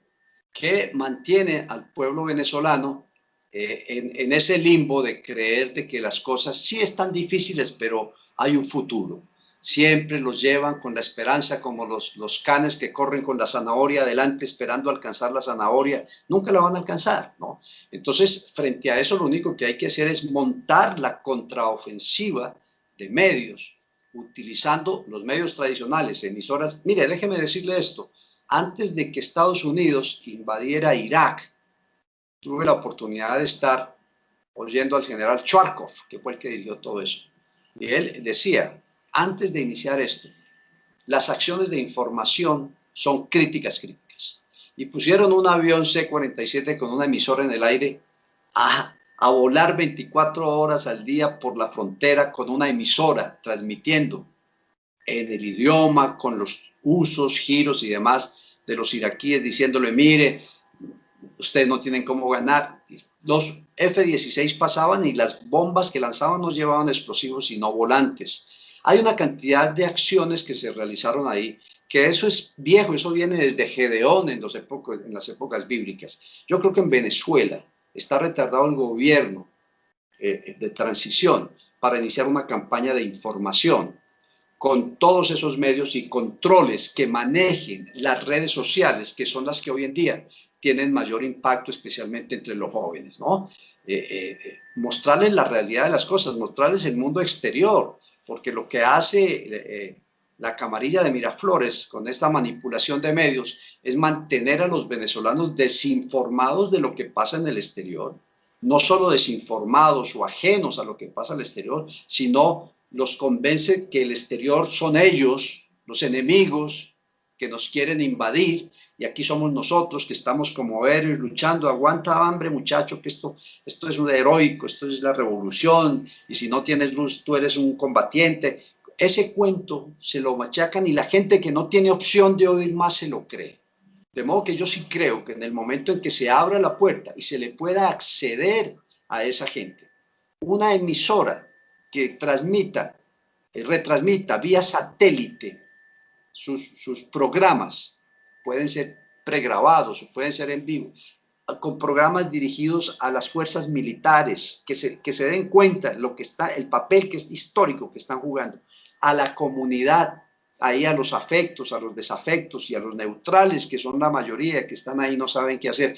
que mantiene al pueblo venezolano en ese limbo de creer de que las cosas sí están difíciles, pero hay un futuro. Siempre los llevan con la esperanza, como los canes que corren con la zanahoria adelante esperando alcanzar la zanahoria, nunca la van a alcanzar, ¿no? Entonces, frente a eso, lo único que hay que hacer es montar la contraofensiva de medios, utilizando los medios tradicionales, emisoras. Mire, déjeme decirle esto, antes de que Estados Unidos invadiera Irak, tuve la oportunidad de estar oyendo al general Charkov, que fue el que dirigió todo eso. Y él decía, antes de iniciar esto, las acciones de información son críticas. y pusieron un avión C-47 con una emisora en el aire a volar 24 horas al día por la frontera con una emisora transmitiendo en el idioma, con los usos, giros y demás de los iraquíes, diciéndole, mire, ustedes no tienen cómo ganar. Los F-16 pasaban y las bombas que lanzaban no llevaban explosivos sino volantes. Hay una cantidad de acciones que se realizaron ahí, que eso es viejo, eso viene desde Gedeón en las épocas bíblicas. Yo creo que en Venezuela está retardado el gobierno de transición para iniciar una campaña de información con todos esos medios y controles que manejen las redes sociales, que son las que hoy en día tienen mayor impacto, especialmente entre los jóvenes, ¿no? Mostrarles la realidad de las cosas, mostrarles el mundo exterior, porque lo que hace la camarilla de Miraflores con esta manipulación de medios es mantener a los venezolanos desinformados de lo que pasa en el exterior, no solo desinformados o ajenos a lo que pasa en el exterior, sino los convence que el exterior son ellos, los enemigos que nos quieren invadir, y aquí somos nosotros que estamos como héroes luchando. Aguanta hambre, muchacho, que esto es un heroico, esto es la revolución, y si no tienes luz tú eres un combatiente. Ese cuento se lo machacan y la gente que no tiene opción de oír más se lo cree. De modo que yo sí creo que en el momento en que se abra la puerta y se le pueda acceder a esa gente, una emisora que retransmita vía satélite sus programas, pueden ser pregrabados o pueden ser en vivo, con programas dirigidos a las fuerzas militares, que se den cuenta el papel que es histórico que están jugando, a la comunidad, ahí a los afectos, a los desafectos y a los neutrales, que son la mayoría, que están ahí, no saben qué hacer.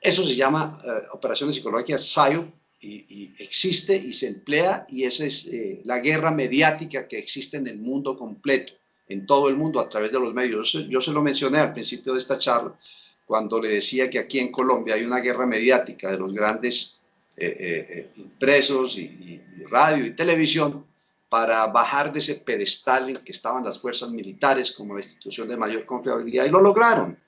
Eso se llama operaciones psicológicas PSYOP, y existe y se emplea, y esa es la guerra mediática que existe en el mundo completo, en todo el mundo a través de los medios. Yo se lo mencioné al principio de esta charla, cuando le decía que aquí en Colombia hay una guerra mediática de los grandes impresos y radio y televisión para bajar de ese pedestal en que estaban las fuerzas militares como la institución de mayor confiabilidad, y lo lograron,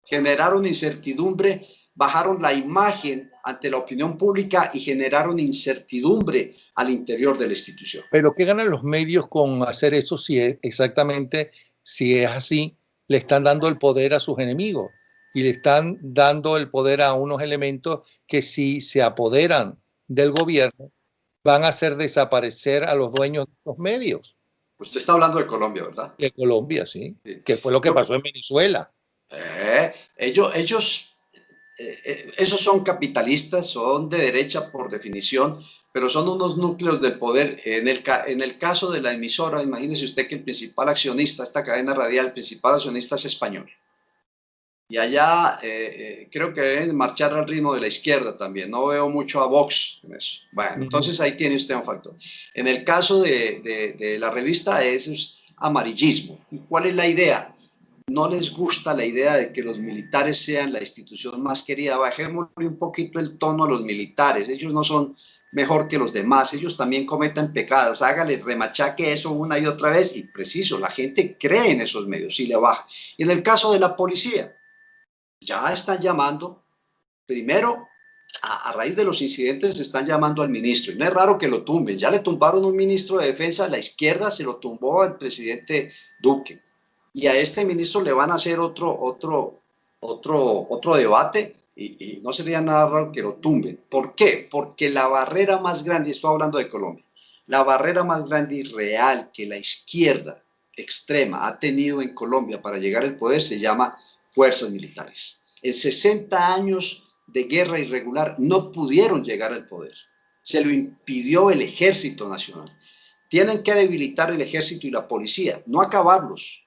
generaron incertidumbre, bajaron la imagen ante la opinión pública y generaron incertidumbre al interior de la institución. Pero ¿qué ganan los medios con hacer eso si es exactamente, si es así, le están dando el poder a sus enemigos y le están dando el poder a unos elementos que si se apoderan del gobierno van a hacer desaparecer a los dueños de los medios? Usted está hablando de Colombia, ¿verdad? De Colombia, sí. Que fue lo que pasó en Venezuela. Esos son capitalistas, son de derecha por definición, pero son unos núcleos del poder. En el caso de la emisora, imagínese usted que el principal accionista, esta cadena radial, el principal accionista es español. Y allá creo que deben marchar al ritmo de la izquierda también. No veo mucho a Vox en eso. Bueno, entonces ahí tiene usted un factor. En el caso de la revista es amarillismo. ¿Y cuál es la idea? No les gusta la idea de que los militares sean la institución más querida. Bajémosle un poquito el tono a los militares. Ellos no son mejor que los demás. Ellos también cometen pecados. Hágale remachaque eso una y otra vez. Y preciso, la gente cree en esos medios y le baja. Y en el caso de la policía, ya están llamando, primero, a raíz de los incidentes, están llamando al ministro. Y no es raro que lo tumben. Ya le tumbaron un ministro de defensa. La izquierda se lo tumbó al presidente Duque. Y a este ministro le van a hacer otro debate, y no sería nada raro que lo tumben. ¿Por qué? Porque la barrera más grande, estoy hablando de Colombia, la barrera más grande y real que la izquierda extrema ha tenido en Colombia para llegar al poder se llama fuerzas militares. En 60 años de guerra irregular no pudieron llegar al poder. Se lo impidió el Ejército Nacional. Tienen que debilitar el ejército y la policía, no acabarlos.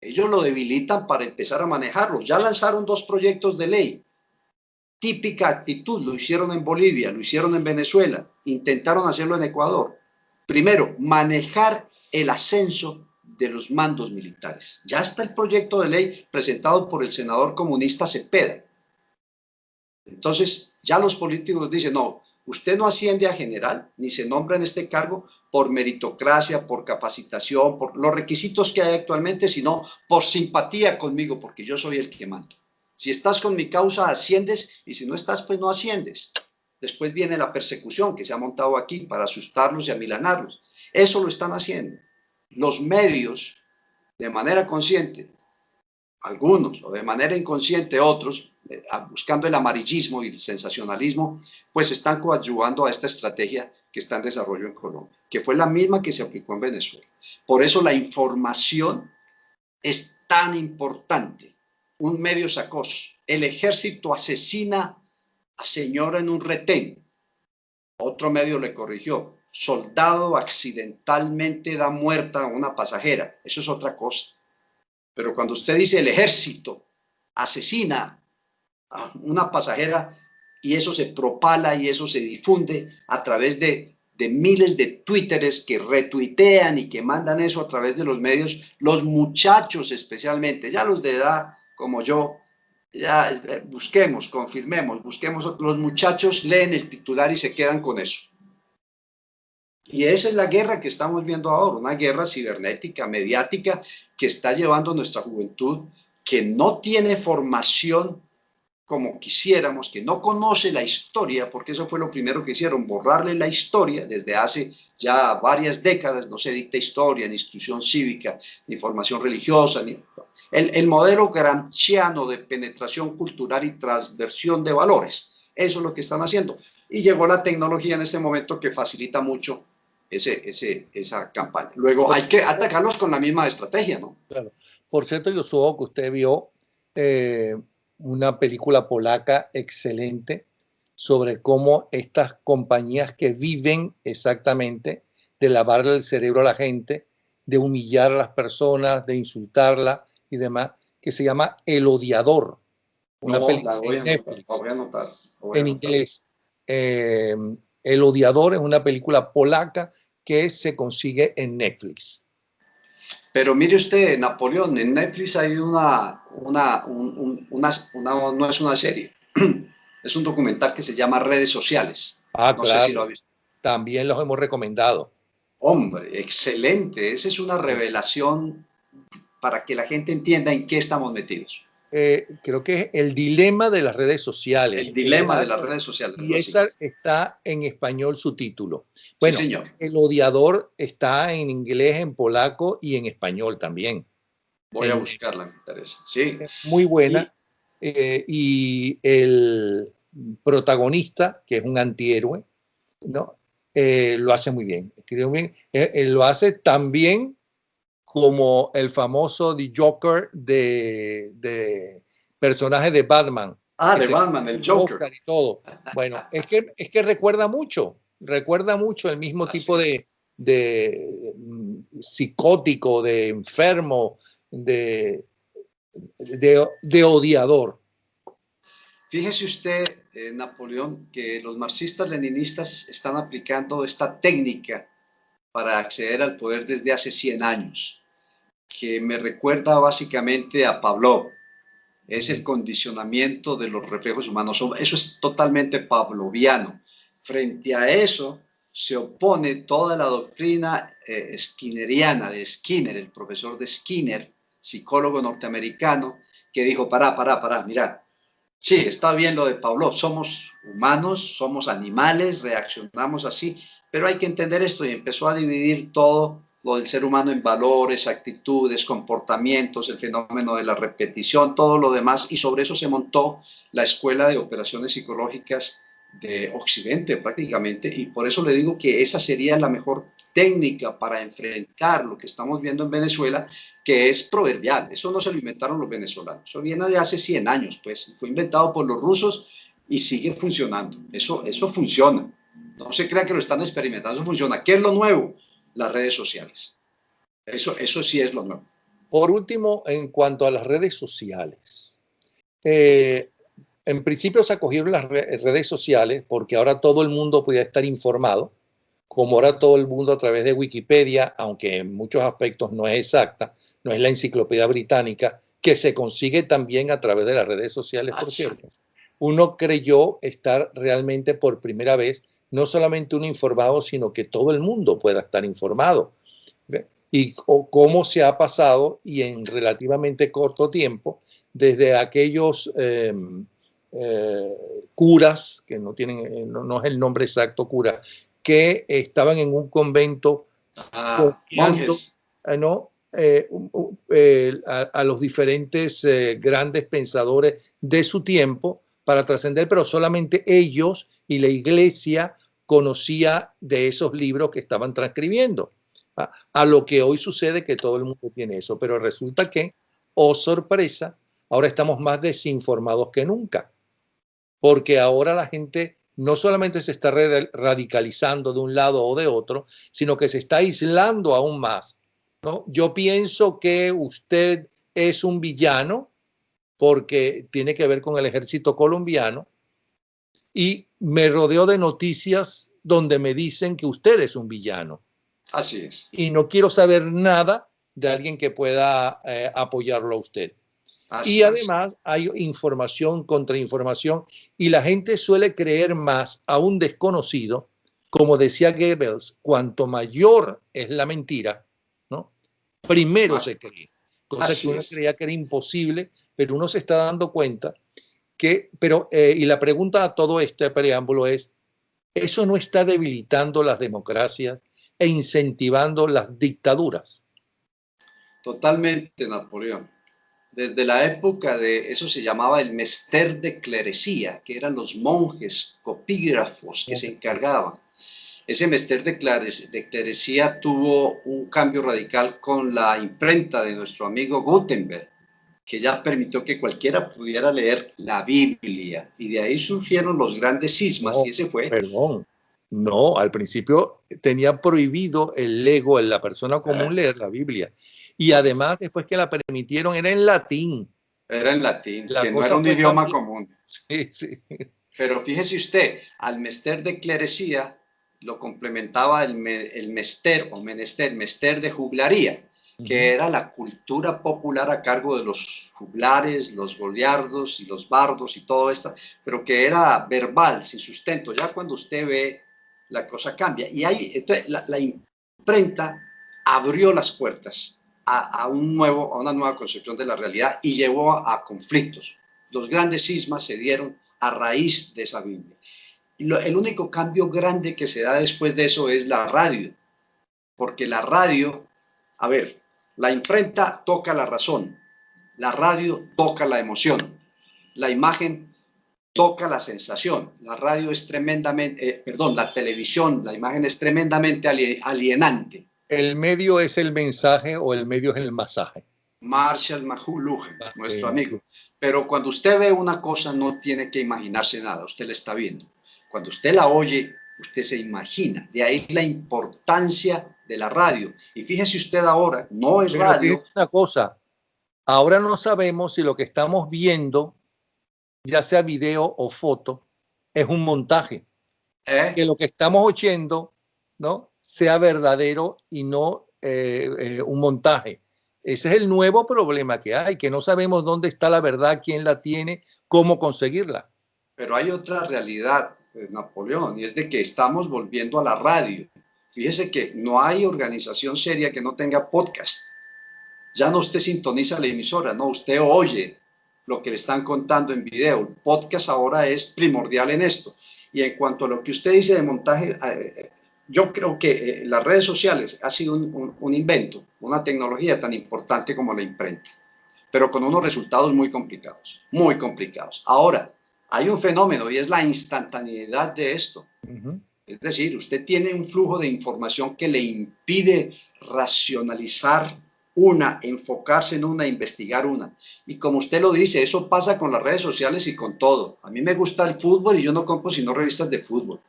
Ellos lo debilitan para empezar a manejarlos. Ya lanzaron 2 proyectos de ley. Típica actitud, lo hicieron en Bolivia, lo hicieron en Venezuela, intentaron hacerlo en Ecuador. Primero, manejar el ascenso de los mandos militares. Ya está el proyecto de ley presentado por el senador comunista Cepeda. Entonces, ya los políticos dicen, no, Usted no asciende a general, ni se nombra en este cargo por meritocracia, por capacitación, por los requisitos que hay actualmente, sino por simpatía conmigo, porque yo soy el que mando. Si estás con mi causa, asciendes, y si no estás, pues no asciendes. Después viene la persecución que se ha montado aquí para asustarlos y amilanarlos. Eso lo están haciendo. Los medios, de manera consciente, algunos, o de manera inconsciente otros, buscando el amarillismo y el sensacionalismo, pues están coadyuvando a esta estrategia que está en desarrollo en Colombia, que fue la misma que se aplicó en Venezuela. Por eso la información es tan importante. Un medio sacó: el ejército asesina a señora en un retén. Otro medio le corrigió: soldado accidentalmente da muerta a una pasajera. Eso es otra cosa. Pero cuando usted dice el ejército asesina a una pasajera, y eso se propala y eso se difunde a través de miles de twitteres que retuitean y que mandan eso a través de los medios, los muchachos especialmente, ya los de edad como yo, ya busquemos, confirmemos, busquemos, los muchachos leen el titular y se quedan con eso. Y esa es la guerra que estamos viendo ahora, una guerra cibernética, mediática, que está llevando nuestra juventud, que no tiene formación como quisiéramos, que no conoce la historia, porque eso fue lo primero que hicieron, borrarle la historia. Desde hace ya varias décadas no se dicta historia, ni instrucción cívica, ni formación religiosa, ni el modelo gramsciano de penetración cultural y transversión de valores. Eso es lo que están haciendo. Y llegó la tecnología en este momento que facilita mucho esa campaña. Luego hay que atacarlos con la misma estrategia, ¿no? Claro. Por cierto, yo supongo que usted vio una película polaca excelente sobre cómo estas compañías que viven exactamente de lavarle el cerebro a la gente, de humillar a las personas, de insultarla y demás, que se llama El Odiador. Una No, película la voy a en anotar, Netflix, la voy a anotar, en inglés. El Odiador es una película polaca que se consigue en Netflix. Pero mire usted, Napoleón, en Netflix hay no es una serie, es un documental que se llama Redes Sociales. Ah, No sé si lo ha claro. visto. También los hemos recomendado. Hombre, excelente. Esa es una revelación para que la gente entienda en qué estamos metidos. Creo que es El dilema de las redes sociales. El dilema de las redes sociales, algo Y así. esa está en español su título. Sí, Bueno, señor. El Odiador está en inglés, en polaco y en español también. Voy a buscarla, me interesa. Sí. Muy Y, buena. Y el protagonista, que es un antihéroe, ¿no? Lo hace muy bien. Escribe muy bien. Lo hace tan bien como el famoso The Joker de personaje de Batman. de Batman, el Joker. Oscar y todo. Bueno, es que recuerda mucho el mismo tipo de psicótico, de enfermo, de odiador. Fíjese usted, Napoleón, que los marxistas-leninistas están aplicando esta técnica para acceder al poder desde hace 100 años, que me recuerda básicamente a Pavlov. Es el condicionamiento de los reflejos humanos. Eso es totalmente pavloviano. Frente a eso se opone toda la doctrina skinneriana de Skinner, el profesor de Skinner, psicólogo norteamericano, que dijo: pará, mirá. Sí, está bien lo de Pavlov, somos humanos, somos animales, reaccionamos así, pero hay que entender esto, y empezó a dividir todo lo del ser humano en valores, actitudes, comportamientos, el fenómeno de la repetición, todo lo demás, y sobre eso se montó la Escuela de Operaciones Psicológicas de Occidente prácticamente, y por eso le digo que esa sería la mejor técnica para enfrentar lo que estamos viendo en Venezuela, que es proverbial. Eso no se lo inventaron los venezolanos, eso viene de hace 100 años, pues fue inventado por los rusos y sigue funcionando. Eso funciona. No se crea que lo están experimentando, eso funciona. ¿Qué es lo nuevo? Las redes sociales. Eso sí es lo nuevo. Por último, en cuanto a las redes sociales, en principio se acogieron las redes sociales porque ahora todo el mundo podía estar informado, como ahora todo el mundo a través de Wikipedia, aunque en muchos aspectos no es exacta, no es la enciclopedia británica, que se consigue también a través de las redes sociales, por cierto. Uno creyó estar realmente por primera vez no solamente uno informado, sino que todo el mundo pueda estar informado. ¿Ve? Y cómo se ha pasado, y en relativamente corto tiempo, desde aquellos curas, que no tienen, no es el nombre exacto, cura, que estaban en un convento copiando, monjes. ¿no? A los diferentes grandes pensadores de su tiempo para trascender, pero solamente ellos y la iglesia conocía de esos libros que estaban transcribiendo. A lo que hoy sucede que todo el mundo tiene eso, pero resulta que, oh sorpresa, ahora estamos más desinformados que nunca, porque ahora la gente no solamente se está radicalizando de un lado o de otro, sino que se está aislando aún más, ¿no? Yo pienso que usted es un villano porque tiene que ver con el ejército colombiano, y me rodeo de noticias donde me dicen que usted es un villano. Así es. Y no quiero saber nada de alguien que pueda apoyarlo a usted. Así Y es. además hay información contra información, y la gente suele creer más a un desconocido. Como decía Goebbels, cuanto mayor es la mentira, ¿no? Primero se cree, cosa que Así uno es. creía que era imposible, pero uno se está dando cuenta que, y la pregunta a todo este preámbulo es, ¿eso no está debilitando las democracias e incentivando las dictaduras? Totalmente, Napoleón. Desde la época de, eso se llamaba el mester de clerecía, que eran los monjes copígrafos que se encargaban. Ese mester de clerecía tuvo un cambio radical con la imprenta de nuestro amigo Gutenberg, que ya permitió que cualquiera pudiera leer la Biblia. Y de ahí surgieron los grandes cismas, y No, ese fue. perdón. No, al principio tenía prohibido el lego en la persona común eh, leer la Biblia. Y además, después que la permitieron, era en latín. Era en latín, La que no era cosa un fue idioma cambiando. común. Sí, sí. Pero fíjese usted, al mester de clerecía lo complementaba el mester o menester, mester de juglaría, que era la cultura popular a cargo de los juglares, los goliardos y los bardos y todo esto, pero que era verbal, sin sustento. Ya cuando usted ve, la cosa cambia. Y ahí, entonces, la imprenta abrió las puertas a una nueva concepción de la realidad y llevó a conflictos. Los grandes cismas se dieron a raíz de esa Biblia. El único cambio grande que se da después de eso es la radio, porque la radio, a ver, la imprenta toca la razón, la radio toca la emoción, la imagen toca la sensación, la radio es tremendamente, la televisión, la imagen es tremendamente alienante. El medio es el mensaje o el medio es el masaje. Marshall McLuhan, nuestro amigo. Pero cuando usted ve una cosa no tiene que imaginarse nada, usted la está viendo. Cuando usted la oye, usted se imagina. De ahí la importancia de la radio. Y fíjese usted ahora, no es Pero radio. fíjate una cosa, ahora no sabemos si lo que estamos viendo, ya sea video o foto, es un montaje. Que lo que estamos oyendo, ¿no?, sea verdadero y no un montaje. Ese es el nuevo problema que hay, que no sabemos dónde está la verdad, quién la tiene, cómo conseguirla. Pero hay otra realidad, Napoleón, y es de que estamos volviendo a la radio. Fíjese que no hay organización seria que no tenga podcast. Ya no usted sintoniza la emisora, no, usted oye lo que le están contando en video. El podcast ahora es primordial en esto. Y en cuanto a lo que usted dice de montaje, yo creo que las redes sociales ha sido un invento, una tecnología tan importante como la imprenta, pero con unos resultados muy complicados, muy complicados. Ahora, hay un fenómeno y es la instantaneidad de esto. Es decir, usted tiene un flujo de información que le impide racionalizar una, enfocarse en una, investigar una. Y como usted lo dice, eso pasa con las redes sociales y con todo. A mí me gusta el fútbol y yo no compro sino revistas de fútbol.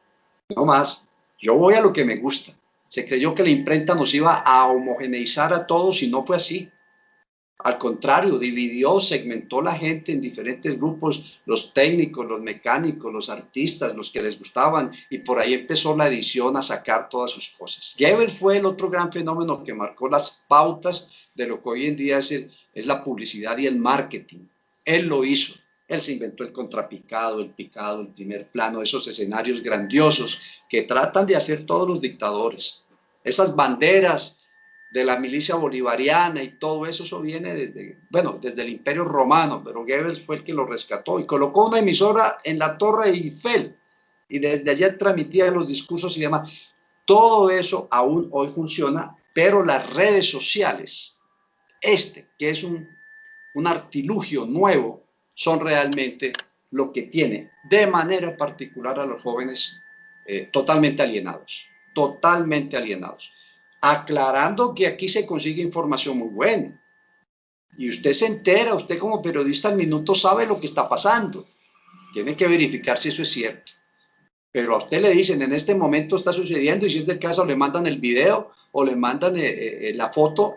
No más. Yo voy a lo que me gusta. Se creyó que la imprenta nos iba a homogeneizar a todos y no fue así. Al contrario, dividió, segmentó la gente en diferentes grupos, los técnicos, los mecánicos, los artistas, los que les gustaban, y por ahí empezó la edición a sacar todas sus cosas. Goebbels fue el otro gran fenómeno que marcó las pautas de lo que hoy en día es la publicidad y el marketing. Él lo hizo. Él se inventó el contrapicado, el picado, el primer plano, esos escenarios grandiosos que tratan de hacer todos los dictadores. Esas banderas de la milicia bolivariana y todo eso, eso viene desde, bueno, desde el Imperio Romano, pero Goebbels fue el que lo rescató y colocó una emisora en la Torre Eiffel y desde allá transmitía los discursos y demás. Todo eso aún hoy funciona, pero las redes sociales, que es un artilugio nuevo, son realmente lo que tiene de manera particular a los jóvenes totalmente alienados, totalmente alienados. Aclarando que aquí se consigue información muy buena y usted se entera, usted como periodista al minuto sabe lo que está pasando, tiene que verificar si eso es cierto. Pero a usted le dicen, en este momento está sucediendo, y si es del caso le mandan el video o le mandan la foto,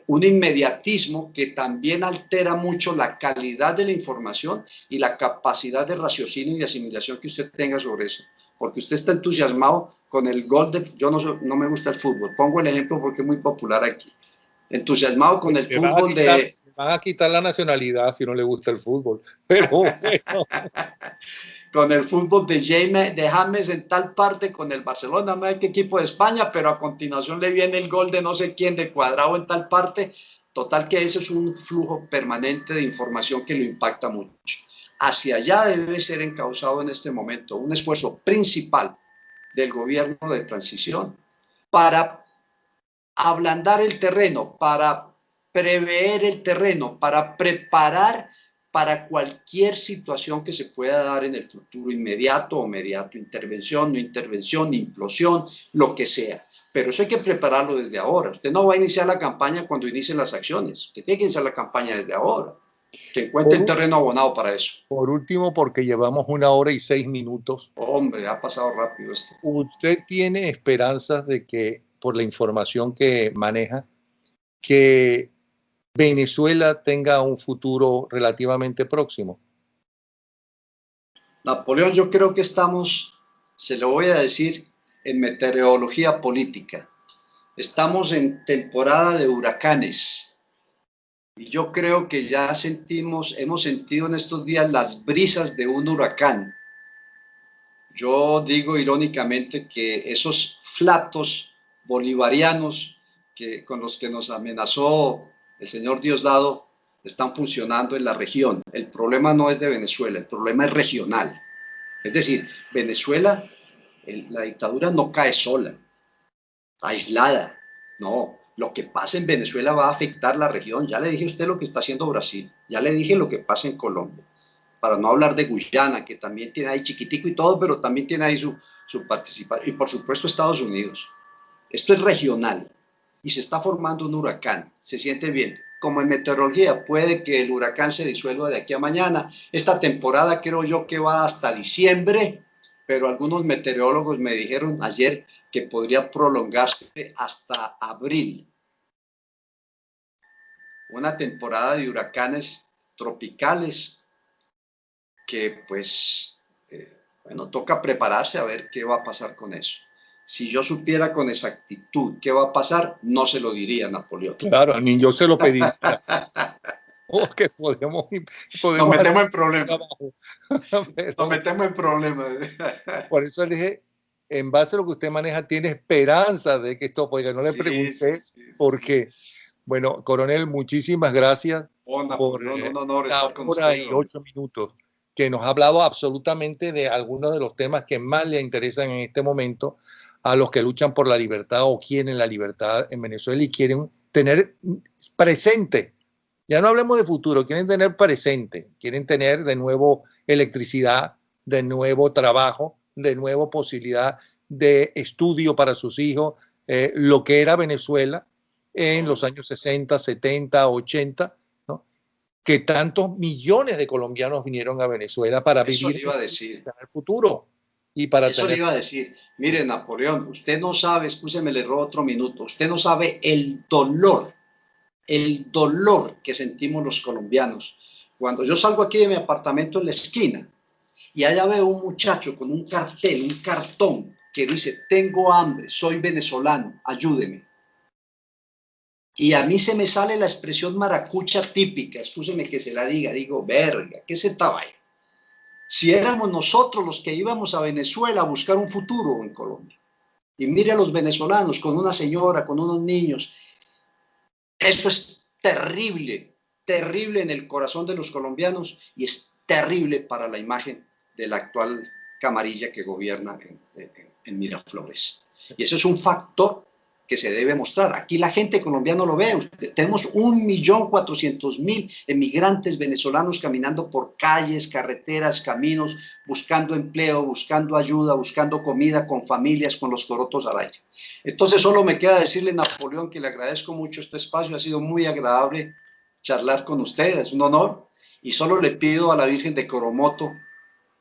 un inmediatismo que también altera mucho la calidad de la información y la capacidad de raciocinio y asimilación que usted tenga sobre eso. Porque usted está entusiasmado con el gol de... Yo no me gusta el fútbol, pongo el ejemplo porque es muy popular aquí. Entusiasmado con el fútbol de... Me van a quitar la nacionalidad si no le gusta el fútbol, pero bueno. Con el fútbol de James en tal parte, con el Barcelona, no hay qué equipo de España, pero a continuación le viene el gol de no sé quién, de Cuadrado en tal parte. Total que eso es un flujo permanente de información que lo impacta mucho. Hacia allá debe ser encauzado en este momento un esfuerzo principal del gobierno de transición para ablandar el terreno, para prever el terreno, para preparar para cualquier situación que se pueda dar en el futuro inmediato o mediato, intervención, no intervención, implosión, lo que sea. Pero eso hay que prepararlo desde ahora. Usted no va a iniciar la campaña cuando inicien las acciones. Usted tiene que iniciar la campaña desde ahora. Que encuentre el terreno abonado para eso. Por último, porque llevamos 1 hora y 6 minutos. Hombre, ha pasado rápido esto. ¿Usted tiene esperanzas de que, por la información que maneja, que Venezuela tenga un futuro relativamente próximo? Napoleón, yo creo que estamos, se lo voy a decir, en meteorología política. Estamos en temporada de huracanes y yo creo que ya hemos sentido en estos días las brisas de un huracán. Yo digo irónicamente que esos flatos bolivarianos con los que nos amenazó el señor Diosdado están funcionando en la región. El problema no es de Venezuela, el problema es regional. Es decir, Venezuela, la dictadura no cae sola, aislada. No, lo que pasa en Venezuela va a afectar la región. Ya le dije a usted lo que está haciendo Brasil, ya le dije lo que pasa en Colombia. Para no hablar de Guyana, que también tiene ahí chiquitico y todo, pero también tiene ahí su participación. Y por supuesto Estados Unidos. Esto es regional y se está formando un huracán. Se siente bien. Como en meteorología, puede que el huracán se disuelva de aquí a mañana. Esta temporada creo yo que va hasta diciembre, pero algunos meteorólogos me dijeron ayer que podría prolongarse hasta abril. Una temporada de huracanes tropicales que pues, bueno, toca prepararse a ver qué va a pasar con eso. Si yo supiera con exactitud qué va a pasar, no se lo diría a Napoleón. Claro, ni yo se lo pediría. Que podemos nos metemos en problemas. Pero, nos metemos en problemas. Por eso le dije, en base a lo que usted maneja, tiene esperanza de que esto, porque no le pregunté por qué. Bueno, coronel, muchísimas gracias por un honor estar con 1 hora y 8 minutos, que nos ha hablado absolutamente de algunos de los temas que más le interesan en este momento a los que luchan por la libertad o quieren la libertad en Venezuela y quieren tener presente. Ya no hablemos de futuro, quieren tener presente, quieren tener de nuevo electricidad, de nuevo trabajo, de nuevo posibilidad de estudio para sus hijos, lo que era Venezuela en los años 60, 70, 80, ¿no? Que tantos millones de colombianos vinieron a Venezuela para vivir en el futuro. Y para eso le iba a decir. Mire, Napoleón, usted no sabe, escúcheme, le robo otro minuto, usted no sabe el dolor que sentimos los colombianos. Cuando yo salgo aquí de mi apartamento en la esquina y allá veo un muchacho con un cartel, un cartón que dice, tengo hambre, soy venezolano, ayúdeme. Y a mí se me sale la expresión maracucha típica, escúcheme que se la diga, digo, verga, ¿qué es esta vaina? Si éramos nosotros los que íbamos a Venezuela a buscar un futuro en Colombia, y mire a los venezolanos con una señora, con unos niños, eso es terrible, terrible en el corazón de los colombianos y es terrible para la imagen de la actual camarilla que gobierna en Miraflores. Y eso es un factor que se debe mostrar. Aquí la gente colombiana lo ve. Tenemos 1.400.000 emigrantes venezolanos caminando por calles, carreteras, caminos, buscando empleo, buscando ayuda, buscando comida, con familias, con los corotos al aire. Entonces solo me queda decirle, Napoleón, que le agradezco mucho este espacio. Ha sido muy agradable charlar con ustedes, es un honor. Y solo le pido a la Virgen de Coromoto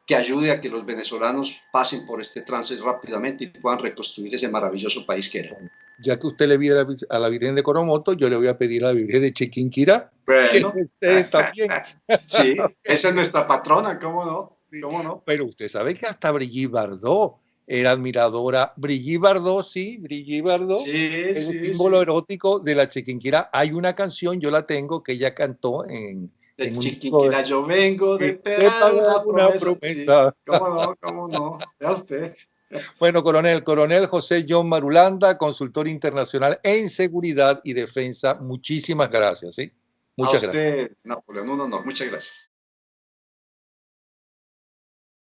que ayude a que los venezolanos pasen por este trance rápidamente y puedan reconstruir ese maravilloso país que era. Ya que usted le pide a la Virgen de Coromoto, yo le voy a pedir a la Virgen de Chiquinquirá. Bueno, Que también. sí, esa es nuestra patrona, ¿cómo no? ¿Cómo no? Pero usted sabe que hasta Brigitte Bardot era admiradora. Brigitte Bardot, sí, Brigitte Bardot. Sí, Es sí, el símbolo sí. erótico de la Chiquinquirá. Hay una canción, yo la tengo, que ella cantó en De un Chiquinquirá, yo vengo de pagar una promesa. Sí, cómo no, cómo no. Vea usted. Bueno, coronel José John Marulanda, consultor internacional en seguridad y defensa. Muchísimas gracias. ¿Sí? Muchas gracias. A usted, Napoleón, un honor. Muchas gracias.